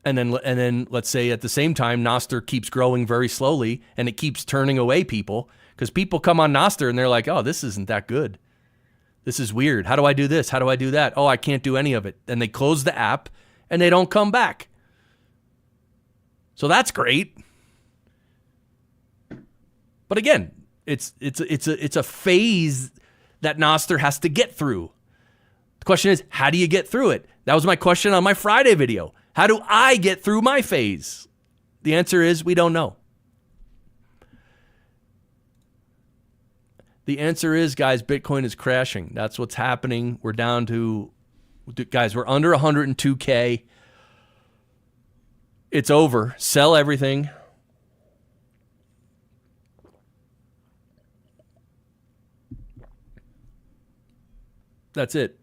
And then let's say at the same time, Nostr keeps growing very slowly and it keeps turning away people, because people come on Nostr and they're like, oh, this isn't that good. This is weird. How do I do this? How do I do that? Oh, I can't do any of it. And they close the app and they don't come back. So that's great. But again, it's a phase that Nostr has to get through. The question is, how do you get through it? That was my question on my Friday video. How do I get through my phase? The answer is we don't know. The answer is, guys, Bitcoin is crashing. That's what's happening. We're down to, guys, we're under 102K. It's over. Sell everything. That's it.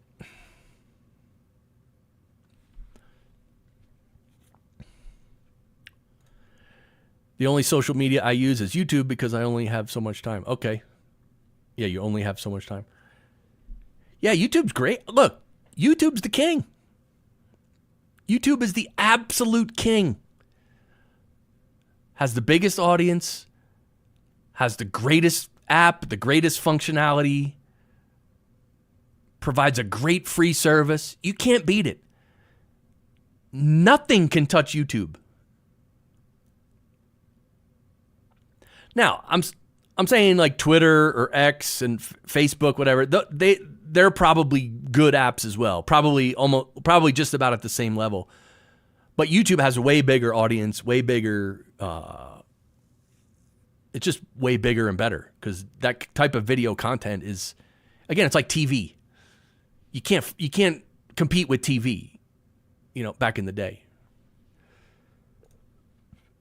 The only social media I use is YouTube because I only have so much time. Okay. Yeah, you only have so much time. Yeah, YouTube's great. Look, YouTube's the king. YouTube is the absolute king. Has the biggest audience, has the greatest app, the greatest functionality, provides a great free service. You can't beat it. Nothing can touch YouTube. Now, I'm saying like Twitter or X and Facebook, whatever. They're probably good apps as well. Probably just about at the same level. But YouTube has a way bigger audience, way bigger. It's just way bigger and better because that type of video content is, again, it's like TV. You can't compete with TV. Back in the day.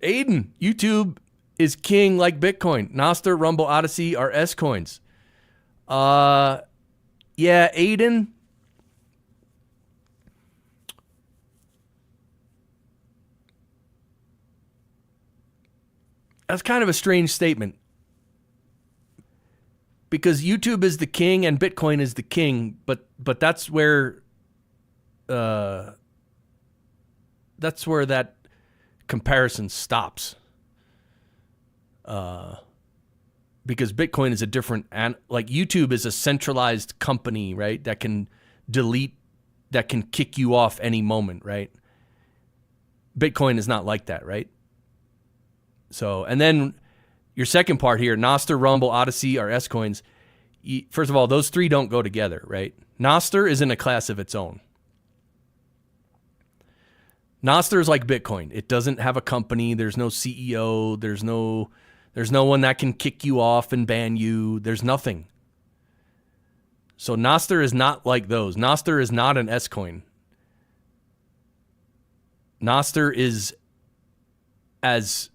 Aiden, YouTube is king like Bitcoin. Nostr, Rumble, Odyssey are S coins. Yeah, Aiden. That's kind of a strange statement. Because YouTube is the king and Bitcoin is the king, but that's where that comparison stops. Because Bitcoin is a different, like YouTube is a centralized company, right? That can kick you off any moment, right? Bitcoin is not like that, right? So, and then your second part here, Nostr, Rumble, Odyssey are S coins. First of all, those three don't go together, right? Nostr is in a class of its own. Nostr is like Bitcoin. It doesn't have a company. There's no CEO. There's no one that can kick you off and ban you. There's nothing. So Nostr is not like those. Nostr is not an S coin. Nostr is as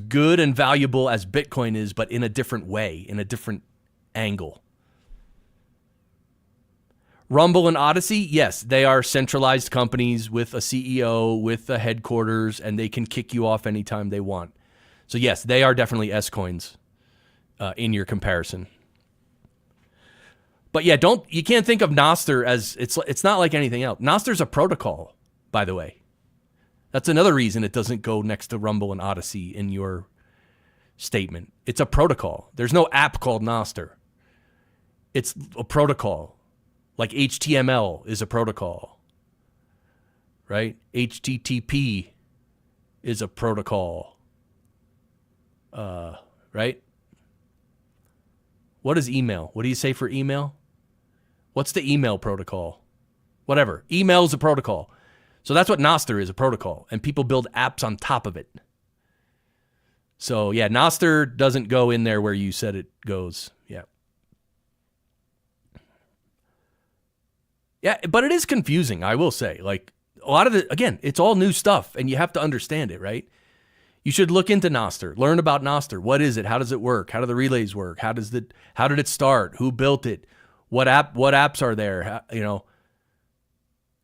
good and valuable as Bitcoin is, but in a different way, in a different angle. Rumble and Odyssey, yes, they are centralized companies with a CEO, with a headquarters, and they can kick you off anytime they want. So yes, they are definitely S coins in your comparison. But yeah, you can't think of Nostr as it's not like anything else. Nostr's a protocol, by the way. That's another reason it doesn't go next to Rumble and Odyssey in your statement. It's a protocol. There's no app called Nostr. It's a protocol. Like HTML is a protocol, right? HTTP is a protocol, right? What is email? What do you say for email? What's the email protocol? Whatever. Email is a protocol. So that's what Nostr is, a protocol. And people build apps on top of it. So yeah, Nostr doesn't go in there where you said it goes. Yeah. Yeah, but it is confusing, I will say. Like, a lot of it, again, it's all new stuff, and you have to understand it, right? You should look into Nostr, learn about Nostr. What is it? How does it work? How do the relays work? How did it start? Who built it? What apps are there?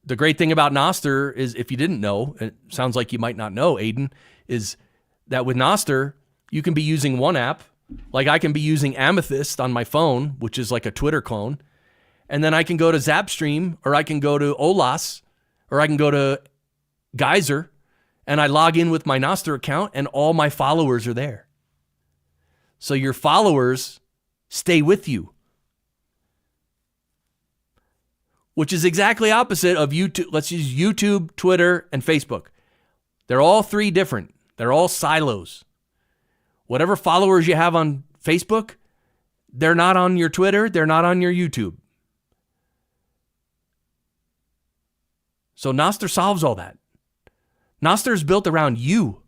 The great thing about Nostr is, if you didn't know, it sounds like you might not know, Aiden, is that with Nostr, you can be using one app. Like I can be using Amethyst on my phone, which is like a Twitter clone. And then I can go to Zapstream, or I can go to Olas, or I can go to Geyser, and I log in with my Nostr account, and all my followers are there. So your followers stay with you, which is exactly opposite of YouTube. Let's use YouTube, Twitter, and Facebook. They're all three different. They're all silos. Whatever followers you have on Facebook, they're not on your Twitter, they're not on your YouTube. So Nostr solves all that. Nostr is built around you.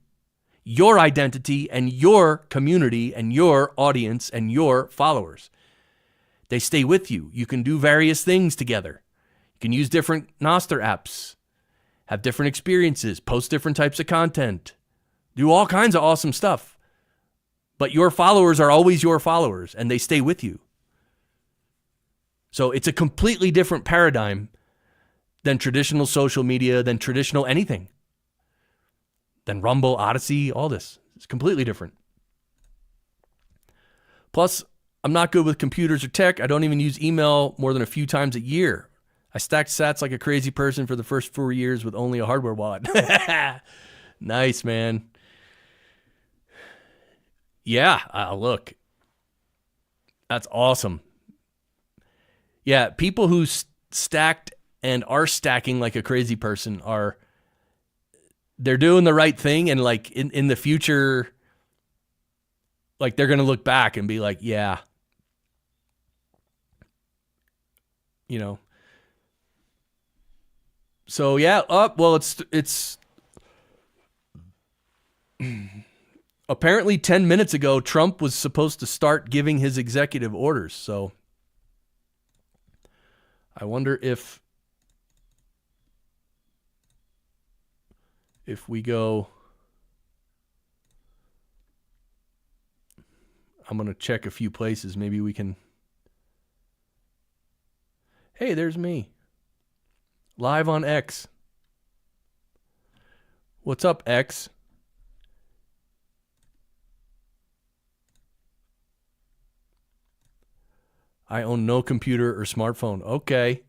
your identity and your community and your audience and your followers. They stay with you. You can do various things together. You can use different Nostr apps, have different experiences, post different types of content, do all kinds of awesome stuff. But your followers are always your followers, and they stay with you. So it's a completely different paradigm than traditional social media, than traditional anything, than Rumble, Odyssey, all this. It's completely different. Plus, I'm not good with computers or tech. I don't even use email more than a few times a year. I stacked sats like a crazy person for the first 4 years with only a hardware wallet. Nice, man. Yeah, look. That's awesome. Yeah, people who stacked and are stacking like a crazy person they're doing the right thing, and like in the future, like they're going to look back and be like, yeah, you know. So yeah, well, it's apparently 10 minutes ago, Trump was supposed to start giving his executive orders. So I wonder if we go, I'm going to check a few places. Maybe we can. Hey, there's me. Live on X. What's up, X? I own no computer or smartphone. Okay.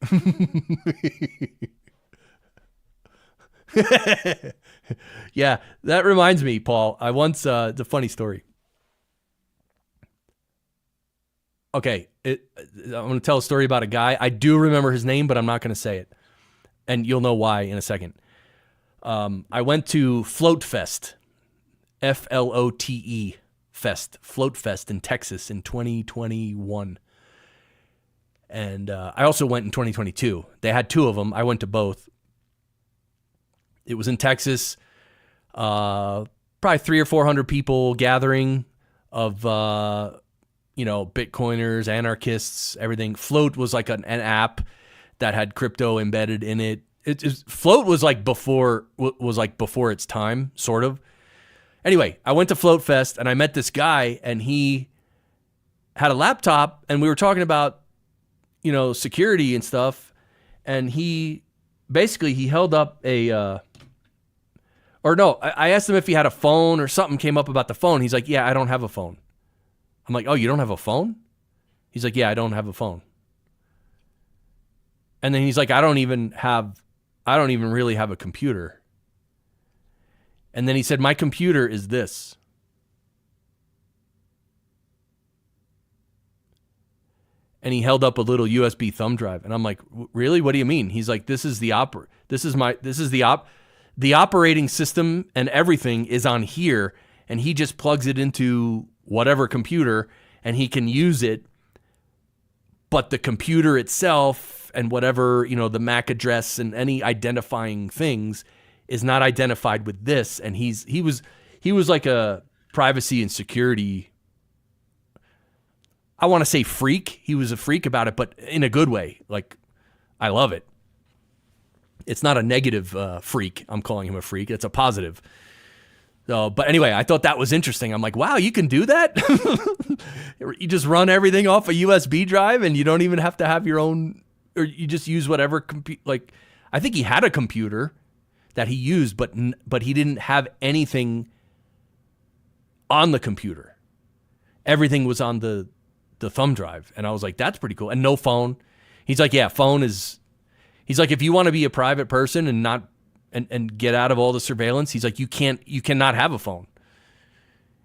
Yeah, that reminds me, Paul. I once, it's a funny story. Okay, I'm going to tell a story about a guy. I do remember his name, but I'm not going to say it. And you'll know why in a second. I went to Float Fest, FLOTE Fest, Float Fest in Texas in 2021. And I also went in 2022. They had two of them. I went to both. It was in Texas. Probably 300 or 400 people gathering of, Bitcoiners, anarchists, everything. Float was like an app that had crypto embedded in it. Float was like before its time, sort of. Anyway, I went to Float Fest and I met this guy, and he had a laptop, and we were talking about, security and stuff. And he held up I asked him if he had a phone or something came up about the phone. He's like, yeah, I don't have a phone. I'm like, oh, you don't have a phone? He's like, yeah, I don't have a phone. And then he's like, I don't even really have a computer. And then he said, my computer is this. And he held up a little USB thumb drive. And I'm like, really? What do you mean? He's like, the operating system and everything is on here, and he just plugs it into whatever computer and he can use it. But the computer itself and whatever, the MAC address and any identifying things is not identified with this. And he was like a privacy and security, I want to say freak. He was a freak about it, but in a good way. Like, I love it. It's not a negative freak. I'm calling him a freak. It's a positive. So, but anyway, I thought that was interesting. I'm like, wow, you can do that? You just run everything off a USB drive, and you don't even have to have your own, or you just use whatever. I think he had a computer that he used, but he didn't have anything on the computer. Everything was on the thumb drive. And I was like, that's pretty cool. And no phone. He's like, yeah, phone is, he's like, if you want to be a private person and not, and get out of all the surveillance, he's like, you cannot have a phone.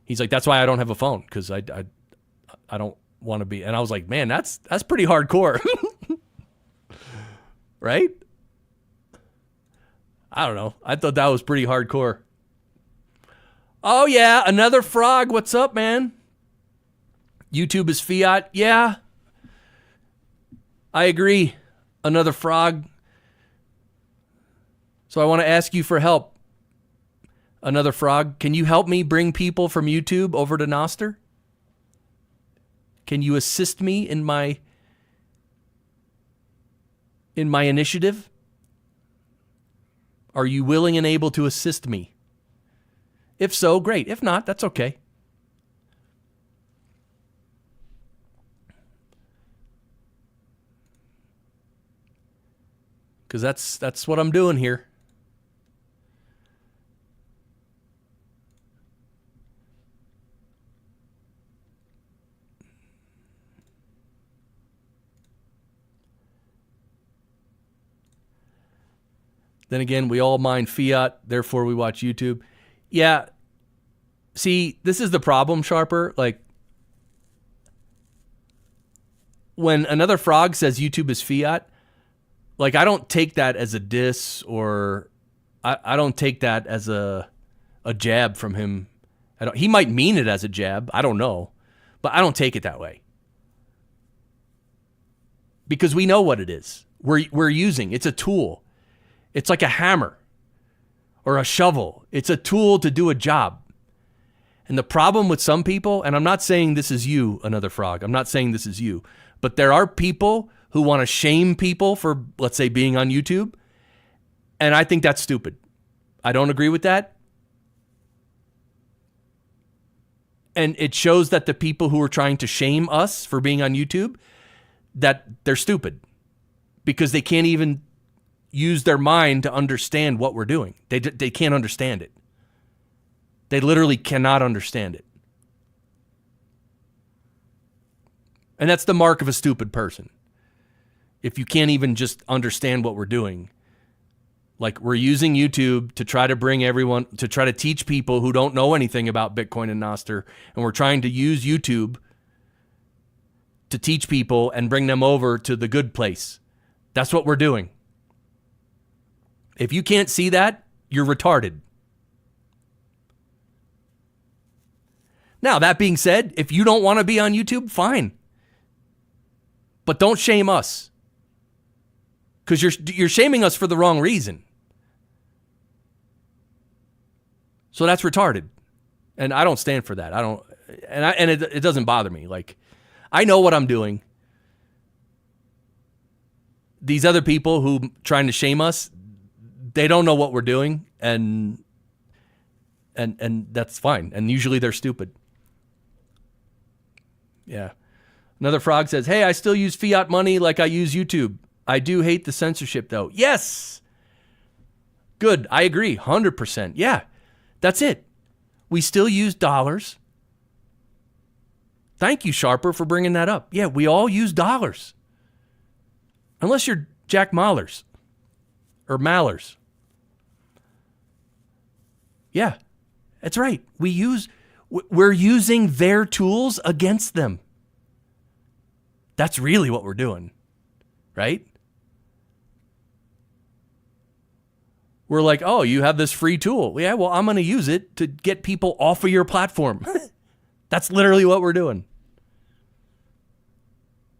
He's like, that's why I don't have a phone, because I don't want to be. And I was like, man, that's pretty hardcore. Right? I don't know. I thought that was pretty hardcore. Oh yeah, another frog. What's up, man? YouTube is fiat. Yeah, I agree. Another frog. So I want to ask you for help. Another frog, can you help me bring people from YouTube over to Nostr? Can you assist me in my initiative? Are you willing and able to assist me? If so, great. If not, that's okay. Because that's what I'm doing here. Then again, we all mine fiat, therefore we watch YouTube. Yeah. See, this is the problem, Sharper. Like, when another frog says YouTube is fiat, like, I don't take that as a diss, or I don't take that as a jab from him. He might mean it as a jab. I don't know. But I don't take it that way. Because we know what it is. We're using. It's a tool. It's like a hammer or a shovel. It's a tool to do a job. And the problem with some people, and I'm not saying this is you, another frog. I'm not saying this is you. But there are people who want to shame people for, let's say, being on YouTube. And I think that's stupid. I don't agree with that. And it shows that the people who are trying to shame us for being on YouTube, that they're stupid. Because they can't even use their mind to understand what we're doing. They can't understand it. They literally cannot understand it. And that's the mark of a stupid person. If you can't even just understand what we're doing. Like, we're using YouTube to try to bring everyone, to try to teach people who don't know anything about Bitcoin and Nostr. And we're trying to use YouTube to teach people and bring them over to the good place. That's what we're doing. If you can't see that, you're retarded. Now, that being said, if you don't want to be on YouTube, fine. But don't shame us. Because you're shaming us for the wrong reason. So that's retarded. And I don't stand for that. It doesn't bother me. Like, I know what I'm doing. These other people who trying to shame us, they don't know what we're doing, and that's fine. And usually they're stupid. Yeah. Another frog says, hey, I still use fiat money like I use YouTube. I do hate the censorship, though. Yes. Good. I agree. 100%. Yeah. That's it. We still use dollars. Thank you, Sharper, for bringing that up. Yeah, we all use dollars. Unless you're Jack Mallers or Mallers. Yeah, that's right. We're using their tools against them. That's really what we're doing, right? We're like, oh, you have this free tool. Yeah, well, I'm going to use it to get people off of your platform. That's literally what we're doing.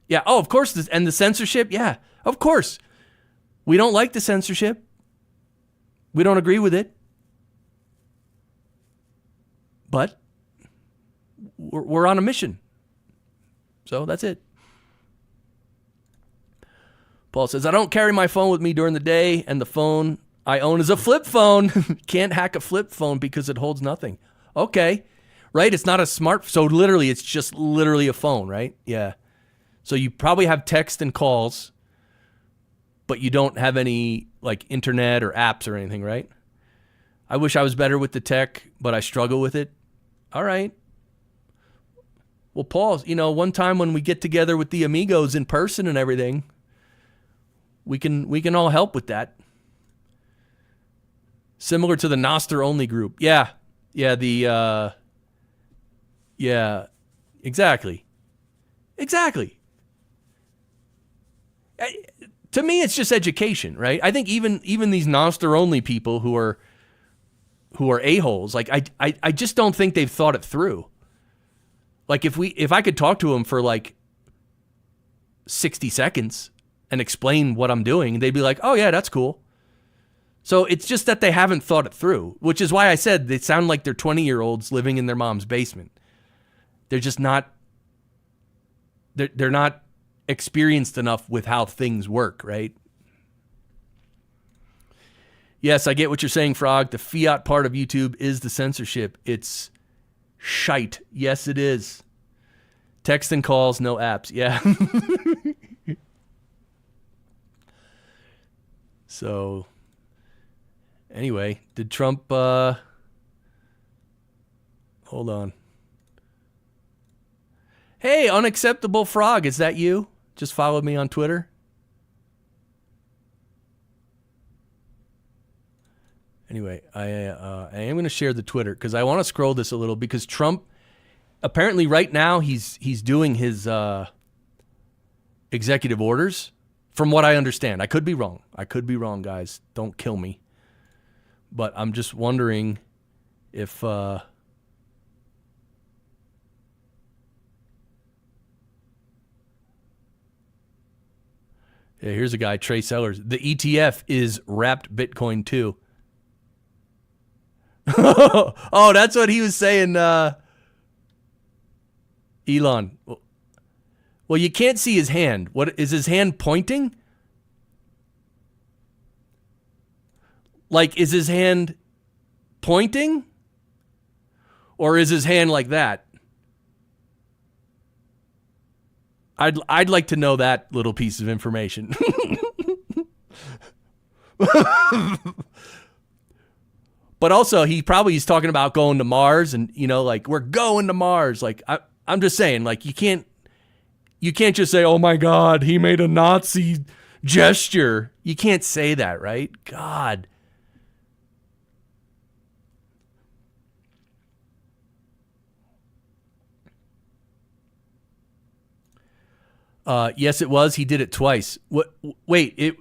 Yeah, oh, of course. And the censorship, yeah, of course. We don't like the censorship. We don't agree with it. But we're on a mission. So that's it. Paul says, I don't carry my phone with me during the day, and the phone I own is a flip phone. Can't hack a flip phone because it holds nothing. Okay. Right? It's not a smart. So literally, it's just literally a phone, right? Yeah. So you probably have text and calls, but you don't have any like internet or apps or anything, right? I wish I was better with the tech, but I struggle with it. All right. Well, Paul, one time when we get together with the amigos in person and everything, we can all help with that. Similar to the Nostr only group. Yeah, exactly. To me, it's just education, right? I think even these Nostr only people who are a-holes, like I just don't think they've thought it through. Like if I could talk to them for like 60 seconds and explain what I'm doing, they'd be like, oh yeah, that's cool. So it's just that they haven't thought it through, which is why I said they sound like they're 20-year-olds living in their mom's basement. They're just not, they're not experienced enough with how things work, right? Yes, I get what you're saying, Frog. The fiat part of YouTube is the censorship. It's shite. Yes, it is. Text and calls, no apps. Yeah. So, anyway, did Trump, hold on. Hey, Unacceptable Frog, is that you? Just followed me on Twitter. Anyway, I am going to share the Twitter because I want to scroll this a little because Trump, apparently right now he's doing his executive orders. From what I understand, I could be wrong. I could be wrong, guys. Don't kill me. But I'm just wondering if yeah, here's a guy, Trey Sellers. The ETF is wrapped Bitcoin too. Oh, that's what he was saying, Elon. Well, you can't see his hand. What is his hand pointing? Like, is his hand pointing? Or is his hand like that? I'd like to know that little piece of information. But also, he's talking about going to Mars and, like, we're going to Mars. Like, I'm just saying, like, you can't just say, oh my God, he made a Nazi gesture. You can't say that, right? God. Yes, it was. He did it twice. What? Wait.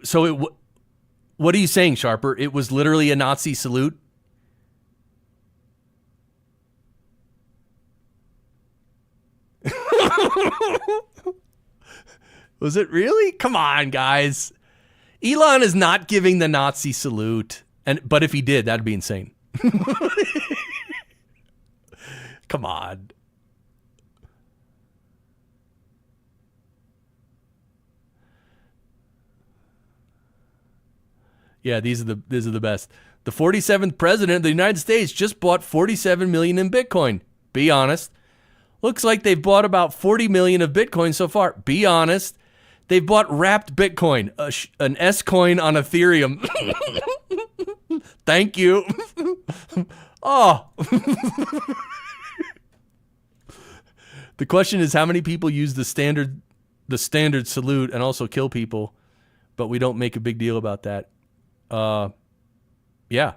What are you saying, Sharper? It was literally a Nazi salute? Was it really? Come on, guys. Elon is not giving the Nazi salute. But if he did, that'd be insane. Come on. Yeah, these are the best. The 47th president of the United States just bought 47 million in Bitcoin. Be honest. Looks like they've bought about 40 million of Bitcoin so far. Be honest. They've bought wrapped Bitcoin, an S coin on Ethereum. Thank you. Oh. The question is, how many people use the standard salute and also kill people, but we don't make a big deal about that. Yeah.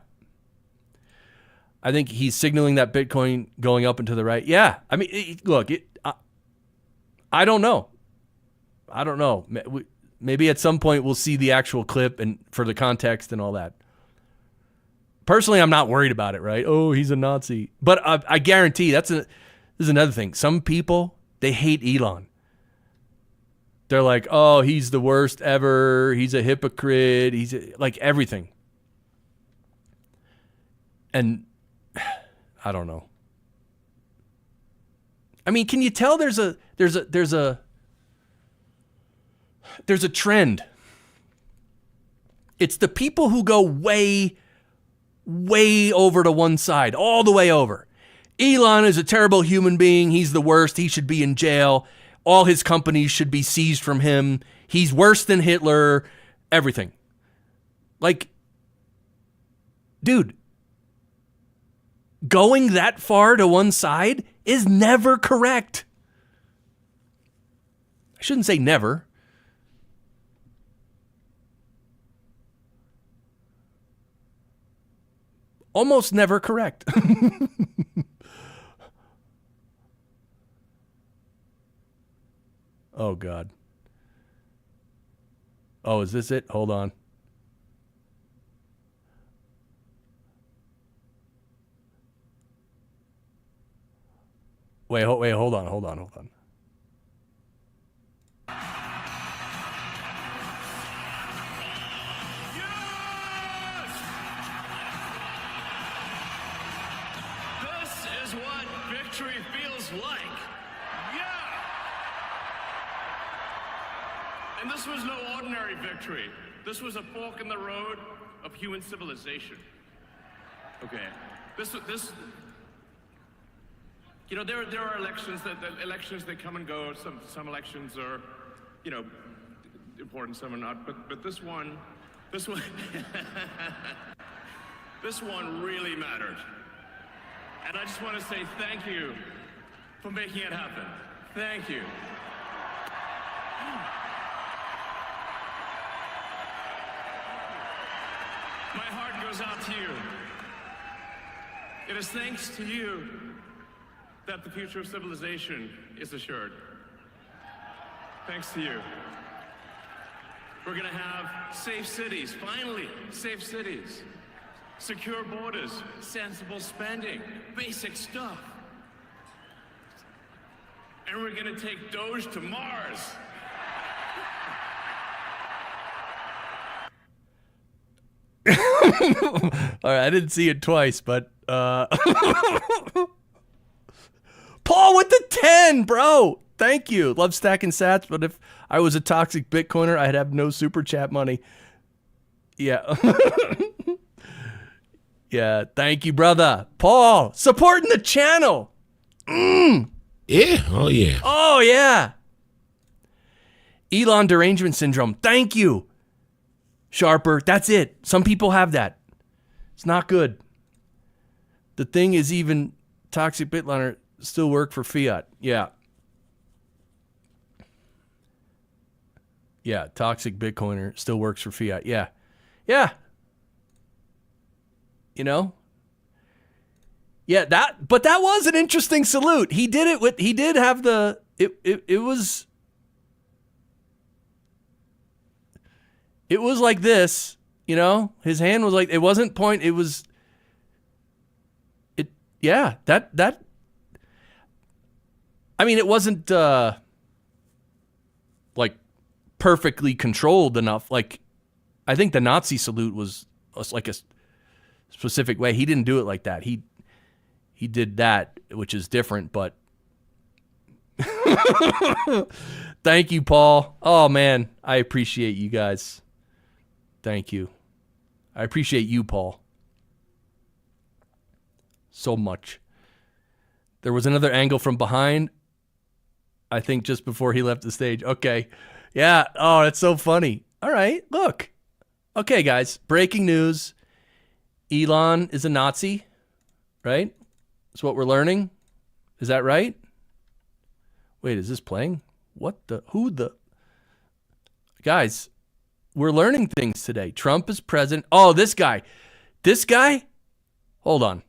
I think he's signaling that Bitcoin going up and to the right. Yeah. I mean, look, I don't know. Maybe at some point we'll see the actual clip and for the context and all that. Personally, I'm not worried about it, right? Oh, he's a Nazi. But I guarantee this is another thing. Some people, they hate Elon. They're like, oh, he's the worst ever. He's a hypocrite. Like everything. And I don't know. I mean, can you tell there's a trend? It's the people who go way, way over to one side, all the way over. Elon is a terrible human being. He's the worst. He should be in jail. All his companies should be seized from him. He's worse than Hitler. Everything. Like, dude, going that far to one side is never correct. I shouldn't say never. Almost never correct. Oh, God. Oh, is this it? Hold on. Wait, hold on. victory feels like. Yeah! And this was no ordinary victory. This was a fork in the road of human civilization. Okay. This you know, there are elections that come and go. Some elections are, you know, important, some are not. But this one this one really mattered. And I just want to say thank you for making it happen. Thank you. My heart goes out to you. It is thanks to you that the future of civilization is assured. Thanks to you. We're gonna have safe cities, finally, safe cities. Secure borders, sensible spending, basic stuff. And we're gonna take Doge to Mars. All right, I didn't see it twice, but Paul with the 10, bro. Thank you. Love stacking sats, but if I was a toxic Bitcoiner, I'd have no super chat money. Yeah. Yeah, thank you, brother. Paul, supporting the channel. Yeah, oh yeah. Oh, yeah. Elon derangement syndrome. Thank you. Sharper, that's it. Some people have that. It's not good. The thing is, even toxic Bitliner still work for fiat. Yeah. Yeah, toxic Bitcoiner still works for fiat. Yeah. Yeah. You know? Yeah, but that was an interesting salute. He did have the, it was like this, you know? His hand was like, it wasn't point, it was, yeah, that, I mean, it wasn't, like, perfectly controlled enough. Like, I think the Nazi salute was like a specific way. He didn't do it like that. He did that, which is different, but thank you, Paul. Oh, man, I appreciate you guys. Thank you. I appreciate you, Paul, so much. There was another angle from behind, I think just before he left the stage. Okay. Yeah. Oh, that's so funny. All right. Look. Okay, guys. Breaking news. Elon is a Nazi, right? That's what we're learning. Is that right? Wait, is this playing? Guys, we're learning things today. Trump is president. Oh, this guy. Hold on.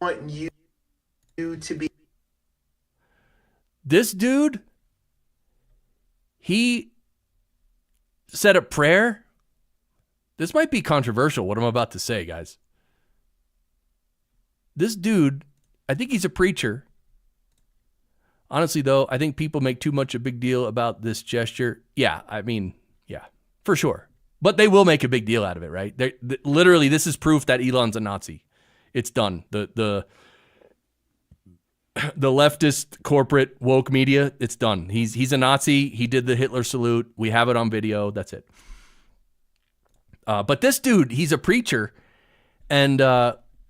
Want you to be. This dude, he said a prayer. This might be controversial, what I'm about to say, guys. This dude, I think he's a preacher. Honestly, though, I think people make too much a big deal about this gesture. Yeah, I mean, yeah, for sure. But they will make a big deal out of it, right? Literally, this is proof that Elon's a Nazi. It's done. The leftist corporate woke media, it's done. He's a Nazi. He did the Hitler salute. We have it on video. That's it. But this dude, he's a preacher. And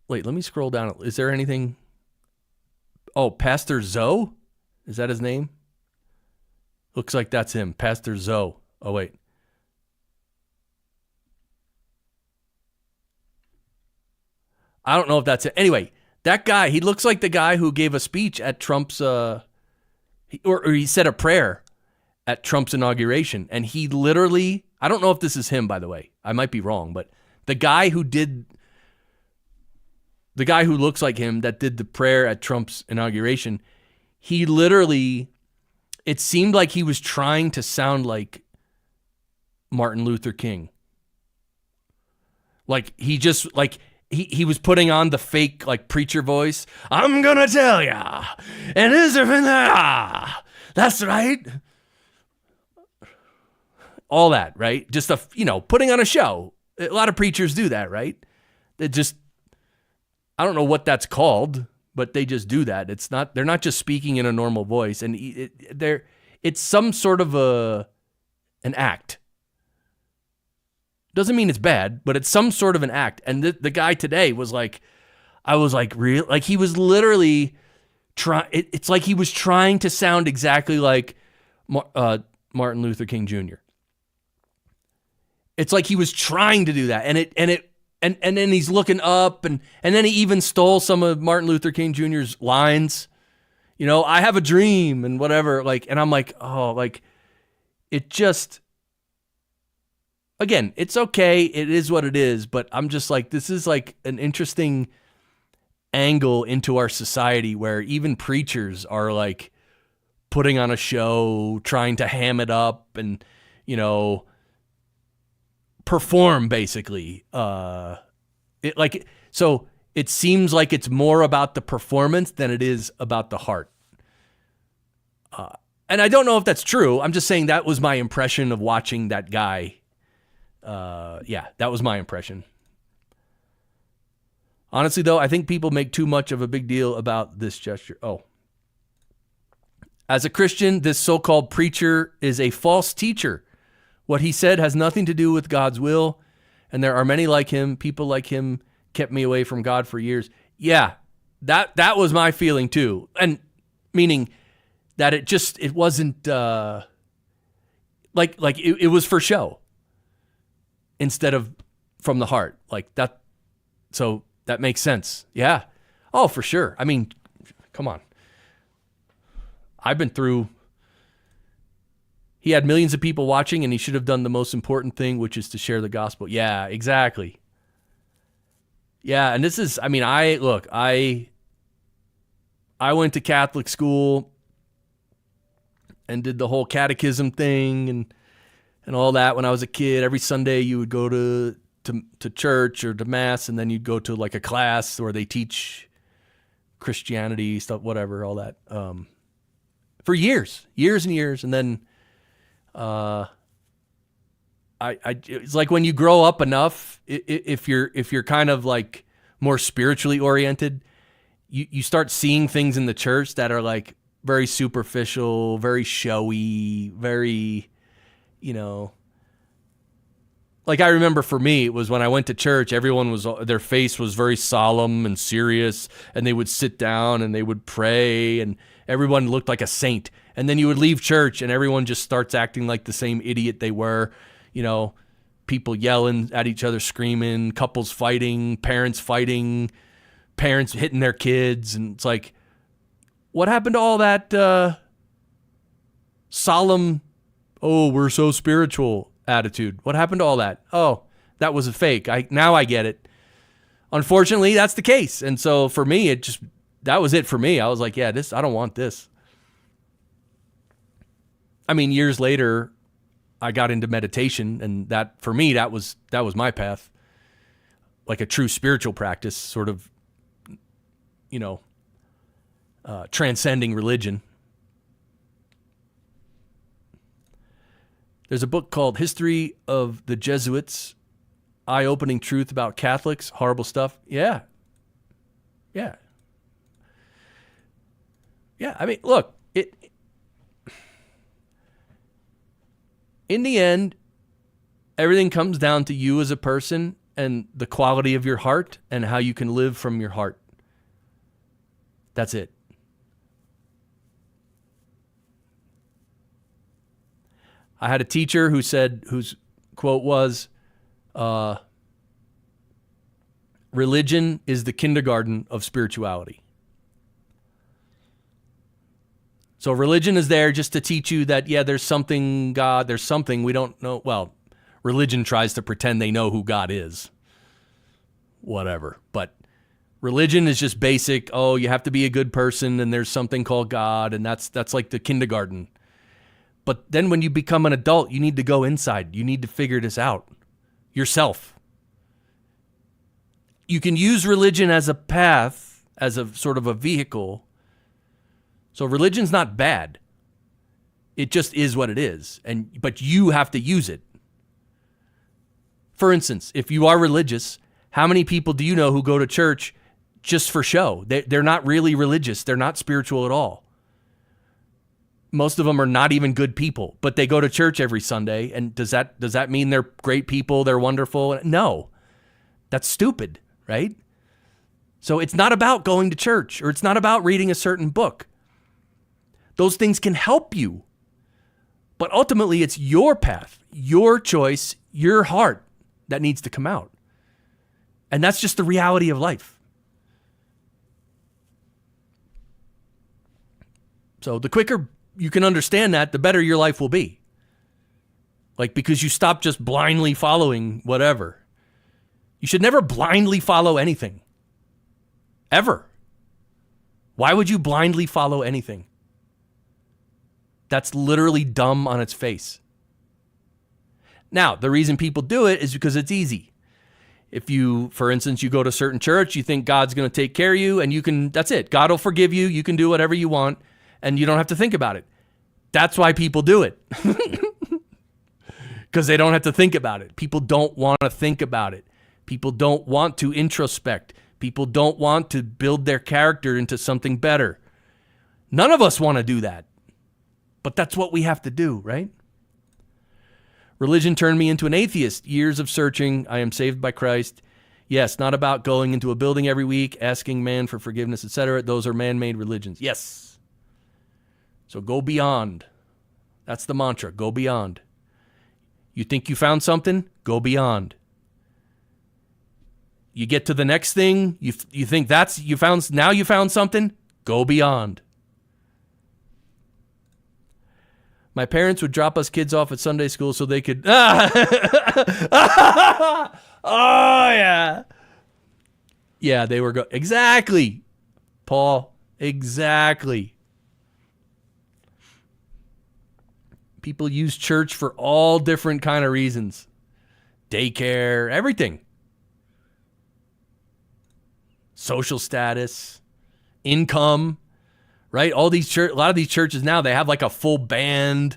wait, let me scroll down. Is there anything? Oh, Pastor Zoe? Is that his name? Looks like that's him. Pastor Zoe. Oh, wait. I don't know if that's it. Anyway, that guy, he looks like the guy who gave a speech at Trump's, or he said a prayer at Trump's inauguration. And he literally, I don't know if this is him, by the way. I might be wrong, but the guy who looks like him that did the prayer at Trump's inauguration, he literally, it seemed like he was trying to sound like Martin Luther King. Like he just, like, he was putting on the fake, like, preacher voice. I'm gonna tell ya, and that's right. All that, right? Just putting on a show. A lot of preachers do that, right? It just, I don't know what that's called, but they just do that. They're not just speaking in a normal voice, and it's some sort of an act. Doesn't mean it's bad, but it's some sort of an act. And the guy today was like, I was like, real, like he was literally it's like he was trying to sound exactly like Martin Luther King Jr. It's like he was trying to do that, and then he's looking up, and then he even stole some of Martin Luther King Jr.'s lines. You know, I have a dream and whatever. Like, and I'm like, oh, like it just. Again, it's okay. It is what it is. But I'm just like, this is like an interesting angle into our society where even preachers are like putting on a show, trying to ham it up and, you know, perform basically. So it seems like it's more about the performance than it is about the heart. And I don't know if that's true. I'm just saying that was my impression of watching that guy. That was my impression. Honestly, though, I think people make too much of a big deal about this gesture. Oh. As a Christian, this so-called preacher is a false teacher. What he said has nothing to do with God's will, and there are many like him. People like him kept me away from God for years. Yeah, that was my feeling too. And meaning that it wasn't like it was for show instead of from the heart. Like that. So that makes sense. Yeah. Oh, for sure. I mean, come on. I've been through. He had millions of people watching, and he should have done the most important thing, which is to share the gospel. Yeah, exactly. Yeah, and this is, I mean, I went to Catholic school and did the whole catechism thing and all that when I was a kid. Every Sunday you would go to church or to mass, and then you'd go to like a class where they teach Christianity stuff, whatever, all that. For years and years. And then it's like when you grow up enough, if you're kind of like more spiritually oriented, you start seeing things in the church that are like very superficial, very showy, very, you know, like I remember for me, it was when I went to church, their face was very solemn and serious, and they would sit down and they would pray, and everyone looked like a saint. And then you would leave church and everyone just starts acting like the same idiot they were, you know, people yelling at each other, screaming, couples fighting, parents hitting their kids. And it's like, what happened to all that solemn, oh, we're so spiritual attitude? What happened to all that? Oh, that was a fake. Now I get it. Unfortunately, that's the case. And so for me, that was it for me. I was like, yeah, I don't want this. I mean, years later, I got into meditation, and that for me, that was my path, like a true spiritual practice, sort of, you know, transcending religion. There's a book called History of the Jesuits, Eye-Opening Truth About Catholics, Horrible Stuff. Yeah. Yeah. Yeah, I mean, look, in the end, everything comes down to you as a person and the quality of your heart and how you can live from your heart. That's it. I had a teacher whose quote was, religion is the kindergarten of spirituality. So religion is there just to teach you that, yeah, there's something, God, there's something we don't know. Well, religion tries to pretend they know who God is. Whatever. But religion is just basic. Oh, you have to be a good person, and there's something called God, and that's like the kindergarten. But then when you become an adult, you need to go inside. You need to figure this out yourself. You can use religion as a path, as a sort of a vehicle. So religion's not bad. It just is what it is. But you have to use it. For instance, if you are religious, how many people do you know who go to church just for show. They're not really religious. They're not spiritual at all. Most of them are not even good people, but they go to church every Sunday. And does that mean they're great people? They're wonderful? No, that's stupid, right? So it's not about going to church, or it's not about reading a certain book. Those things can help you, but ultimately it's your path, your choice, your heart that needs to come out. And that's just the reality of life. So the quicker you can understand that, the better your life will be. Like, because you stop just blindly following whatever. You should never blindly follow anything. Ever. Why would you blindly follow anything? That's literally dumb on its face. Now, the reason people do it is because it's easy. If you, for instance, you go to a certain church, you think God's going to take care of you, and that's it. God will forgive you. You can do whatever you want, and you don't have to think about it. That's why people do it. Because they don't have to think about it. People don't want to think about it. People don't want to introspect. People don't want to build their character into something better. None of us want to do that. But that's what we have to do, right? Religion turned me into an atheist. Years of searching. I am saved by Christ. Yes, not about going into a building every week, asking man for forgiveness, etc. Those are man-made religions. Yes. So go beyond. That's the mantra. Go beyond. You think you found something? Go beyond. You get to the next thing, you think you found something, go beyond. My parents would drop us kids off at Sunday school so they could oh yeah. Yeah, they were exactly. Paul, exactly. People use church for all different kind of reasons. Daycare, everything. Social status, income, right? A lot of these churches now, they have like a full band,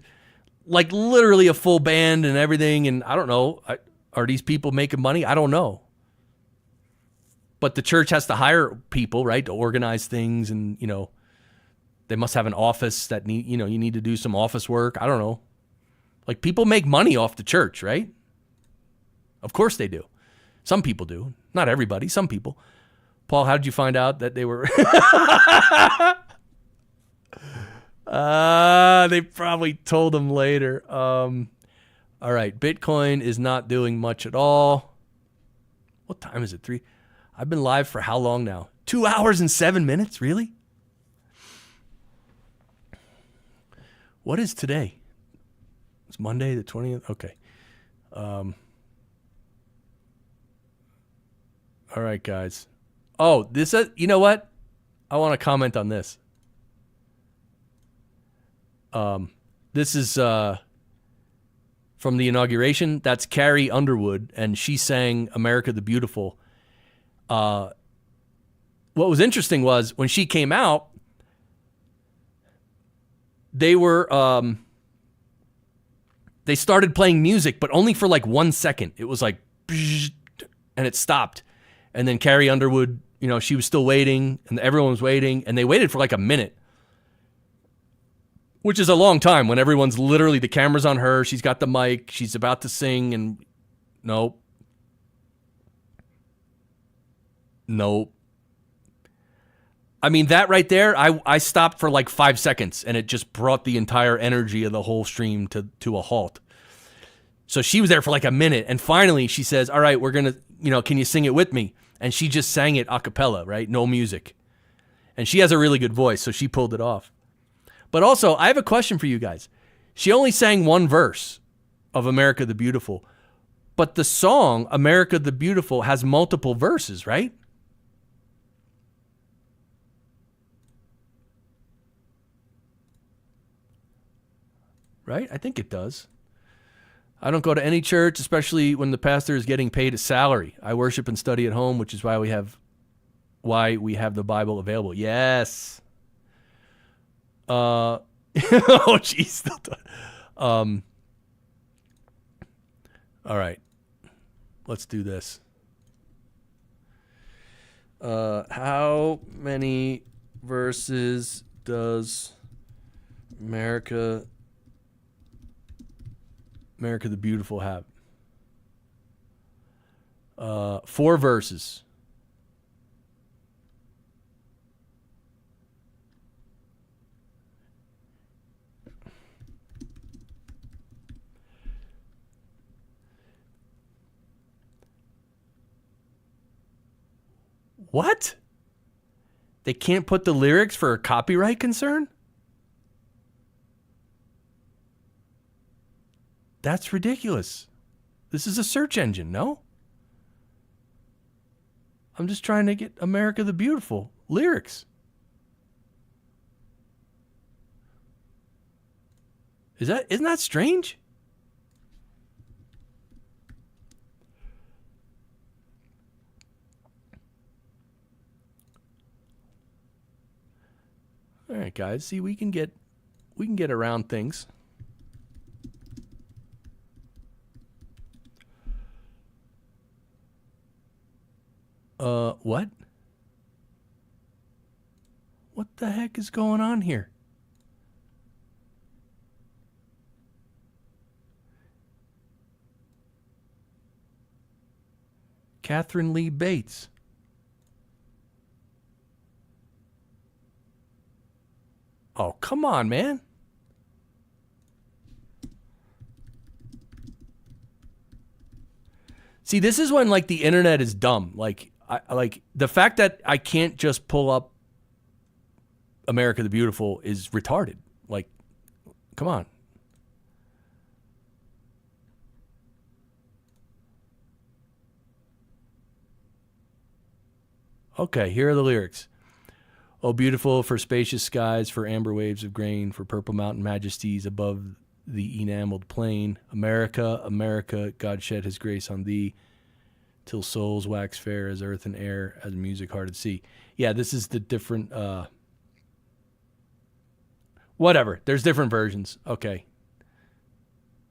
like literally a full band and everything. And I don't know, are these people making money? I don't know. But the church has to hire people, right, to organize things. And, they must have an office that you need to do some office work. I don't know. Like, people make money off the church, right? Of course they do. Some people do. Not everybody, some people. Paul, how did you find out that they were... they probably told him later. All right, Bitcoin is not doing much at all. What time is it? 3? I've been live for how long now? 2 hours and 7 minutes? Really? What is today? It's Monday the 20th? Okay. All right, guys. Oh, this is, you know what? I want to comment on this. This is from the inauguration. That's Carrie Underwood, and she sang America the Beautiful. What was interesting was when she came out, they started playing music, but only for like 1 second. It was like, and it stopped. And then Carrie Underwood, she was still waiting, and everyone was waiting, and they waited for like a minute, which is a long time when everyone's literally, the camera's on her, she's got the mic, she's about to sing, and nope. I mean, that right there, I stopped for like 5 seconds, and it just brought the entire energy of the whole stream to a halt. So she was there for like a minute, and finally she says, all right, we're going to, can you sing it with me? And she just sang it a cappella, right? No music. And she has a really good voice, so she pulled it off. But also, I have a question for you guys. She only sang one verse of America the Beautiful, but the song America the Beautiful has multiple verses, right? Right? I think it does. I don't go to any church, especially when the pastor is getting paid a salary. I worship and study at home, which is why we have the Bible available. Yes. Oh, jeez. All right. Let's do this. How many verses does America the Beautiful have? 4 verses. What? They can't put the lyrics for a copyright concern? That's ridiculous. This is a search engine, no? I'm just trying to get America the Beautiful lyrics. Isn't that strange? All right, guys. See, we can get around things. What? What the heck is going on here? Catherine Lee Bates. Oh, come on, man. See, this is when like the internet is dumb. Like the fact that I can't just pull up America the Beautiful is retarded. Like, come on. Okay, here are the lyrics. Oh, beautiful for spacious skies, for amber waves of grain, for purple mountain majesties above the enameled plain. America, America, God shed his grace on thee, till souls wax fair as earth and air, as music hearted sea. Yeah, this is the different, whatever. There's different versions. Okay.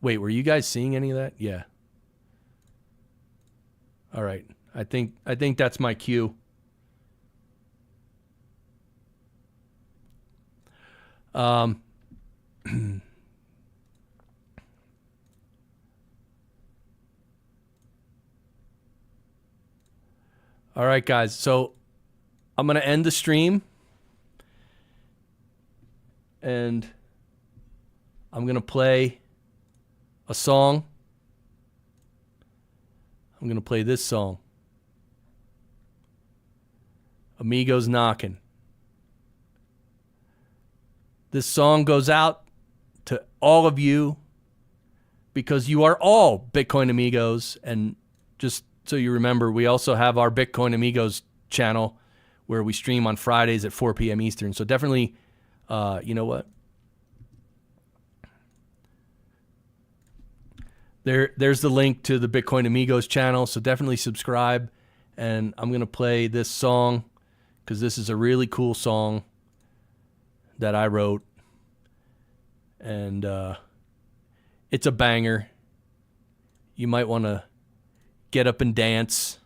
Wait, were you guys seeing any of that? Yeah. All right. I think that's my cue. All right, guys. So I'm going to end the stream. And I'm going to play a song. I'm going to play this song. Amigos Knockin'. This song goes out to all of you because you are all Bitcoin Amigos. And just so you remember, we also have our Bitcoin Amigos channel where we stream on Fridays at 4 p.m. Eastern. So definitely, you know what? There's the link to the Bitcoin Amigos channel. So definitely subscribe. And I'm going to play this song because this is a really cool song that I wrote, and it's a banger. You might want to get up and dance.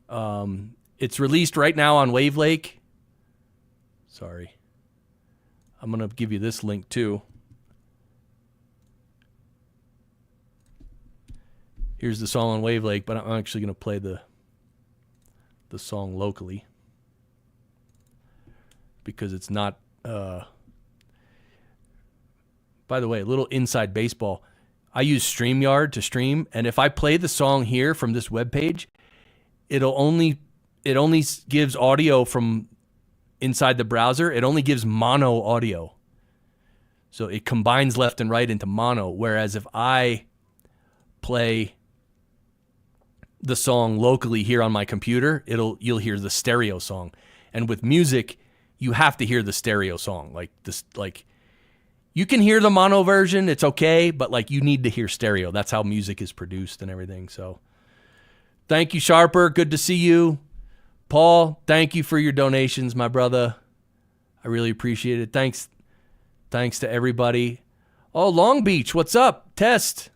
It's released right now on Wavelake. Sorry. I'm going to give you this link too. Here's the song on Wavelake, but I'm actually going to play the song locally because it's not. By the way, a little inside baseball. I use StreamYard to stream, and if I play the song here from this webpage, it only gives audio from inside the browser. It only gives mono audio. So it combines left and right into mono, whereas if I play the song locally here on my computer, you'll hear the stereo song. And with music, you have to hear the stereo song. Like you can hear the mono version, it's okay, but like you need to hear stereo. That's how music is produced and everything. So thank you, Sharper. Good to see you. Paul, thank you for your donations, my brother. I really appreciate it. Thanks to everybody. Oh, Long Beach, what's up? Test.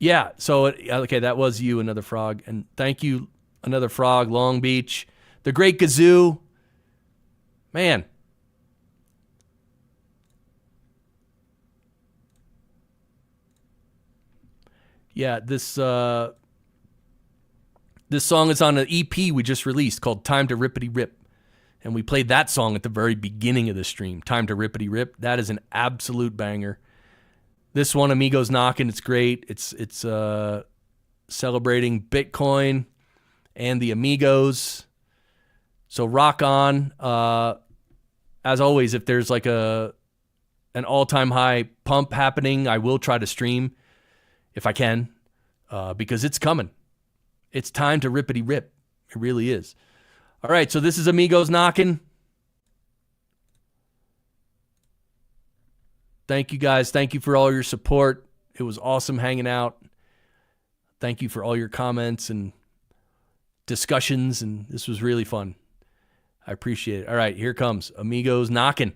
Yeah, so, okay, that was you, Another Frog. And thank you, Another Frog, Long Beach. The Great Gazoo. Man. Yeah, this song is on an EP we just released called Time to Rippity Rip. And we played that song at the very beginning of the stream, Time to Rippity Rip. That is an absolute banger. This one, Amigos Knockin', it's great. It's celebrating Bitcoin and the Amigos. So rock on. As always, if there's like an all-time high pump happening, I will try to stream if I can, because it's coming. It's time to rippity rip. It really is. All right, so this is Amigos Knockin'. Thank you guys. Thank you for all your support. It was awesome hanging out. Thank you for all your comments and discussions, and this was really fun. I appreciate it. All right, here comes Amigos Knockin'.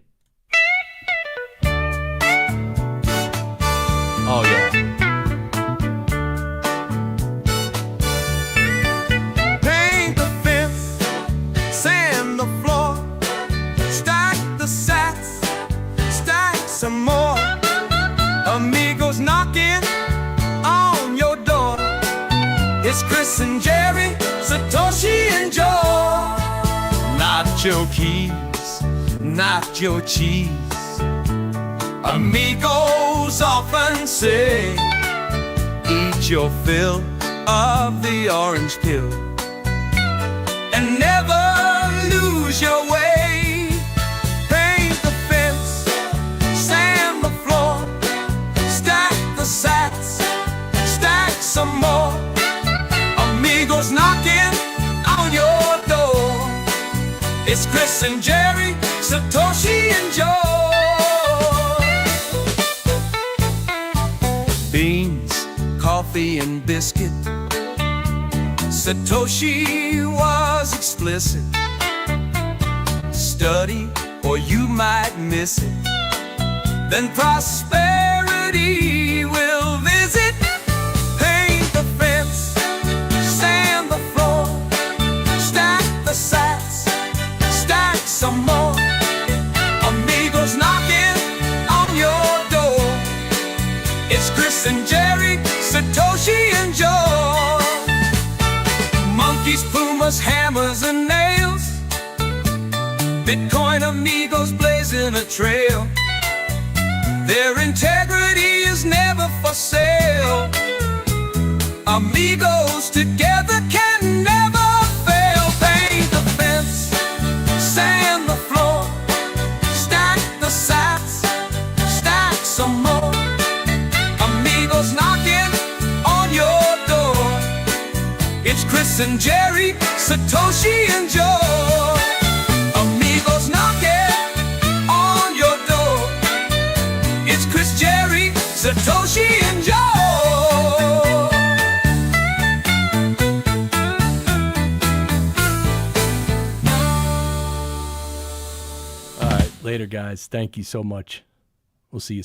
Oh, yeah. Paint the fence, sand the floor, stack the sats, stack some more. Amigos knocking on your door. It's Chris and Jerry, Satoshi and Joe. Not your keys, not your cheese. Amigos often say, eat your fill of the orange peel and never lose your way. Paint the fence, sand the floor, stack the sats, stack some more. Amigos knocking on your door. It's Chris and Jerry, Satoshi and Joe. Beans, coffee and biscuit. Satoshi was explicit. Study or you might miss it. Then prosperity will visit. Paint the fence, sand the floor, stack the sats, stack some more. Amigos knocking on your door. It's Chris and Jerry, Satoshi and Joe. Monkeys, pumas, hammers and nails. Bitcoin amigos blazing a trail. Their integrity is never for sale. Amigos together can never fail. Paint the fence, sand the floor, stack the sats, stack some more. Amigos knocking on your door. It's Chris and Jerry, Satoshi and Joe. Amigos knocking on your door. It's Chris, Jerry, Satoshi and Joe. All right, later, guys. Thank you so much. We'll see you soon.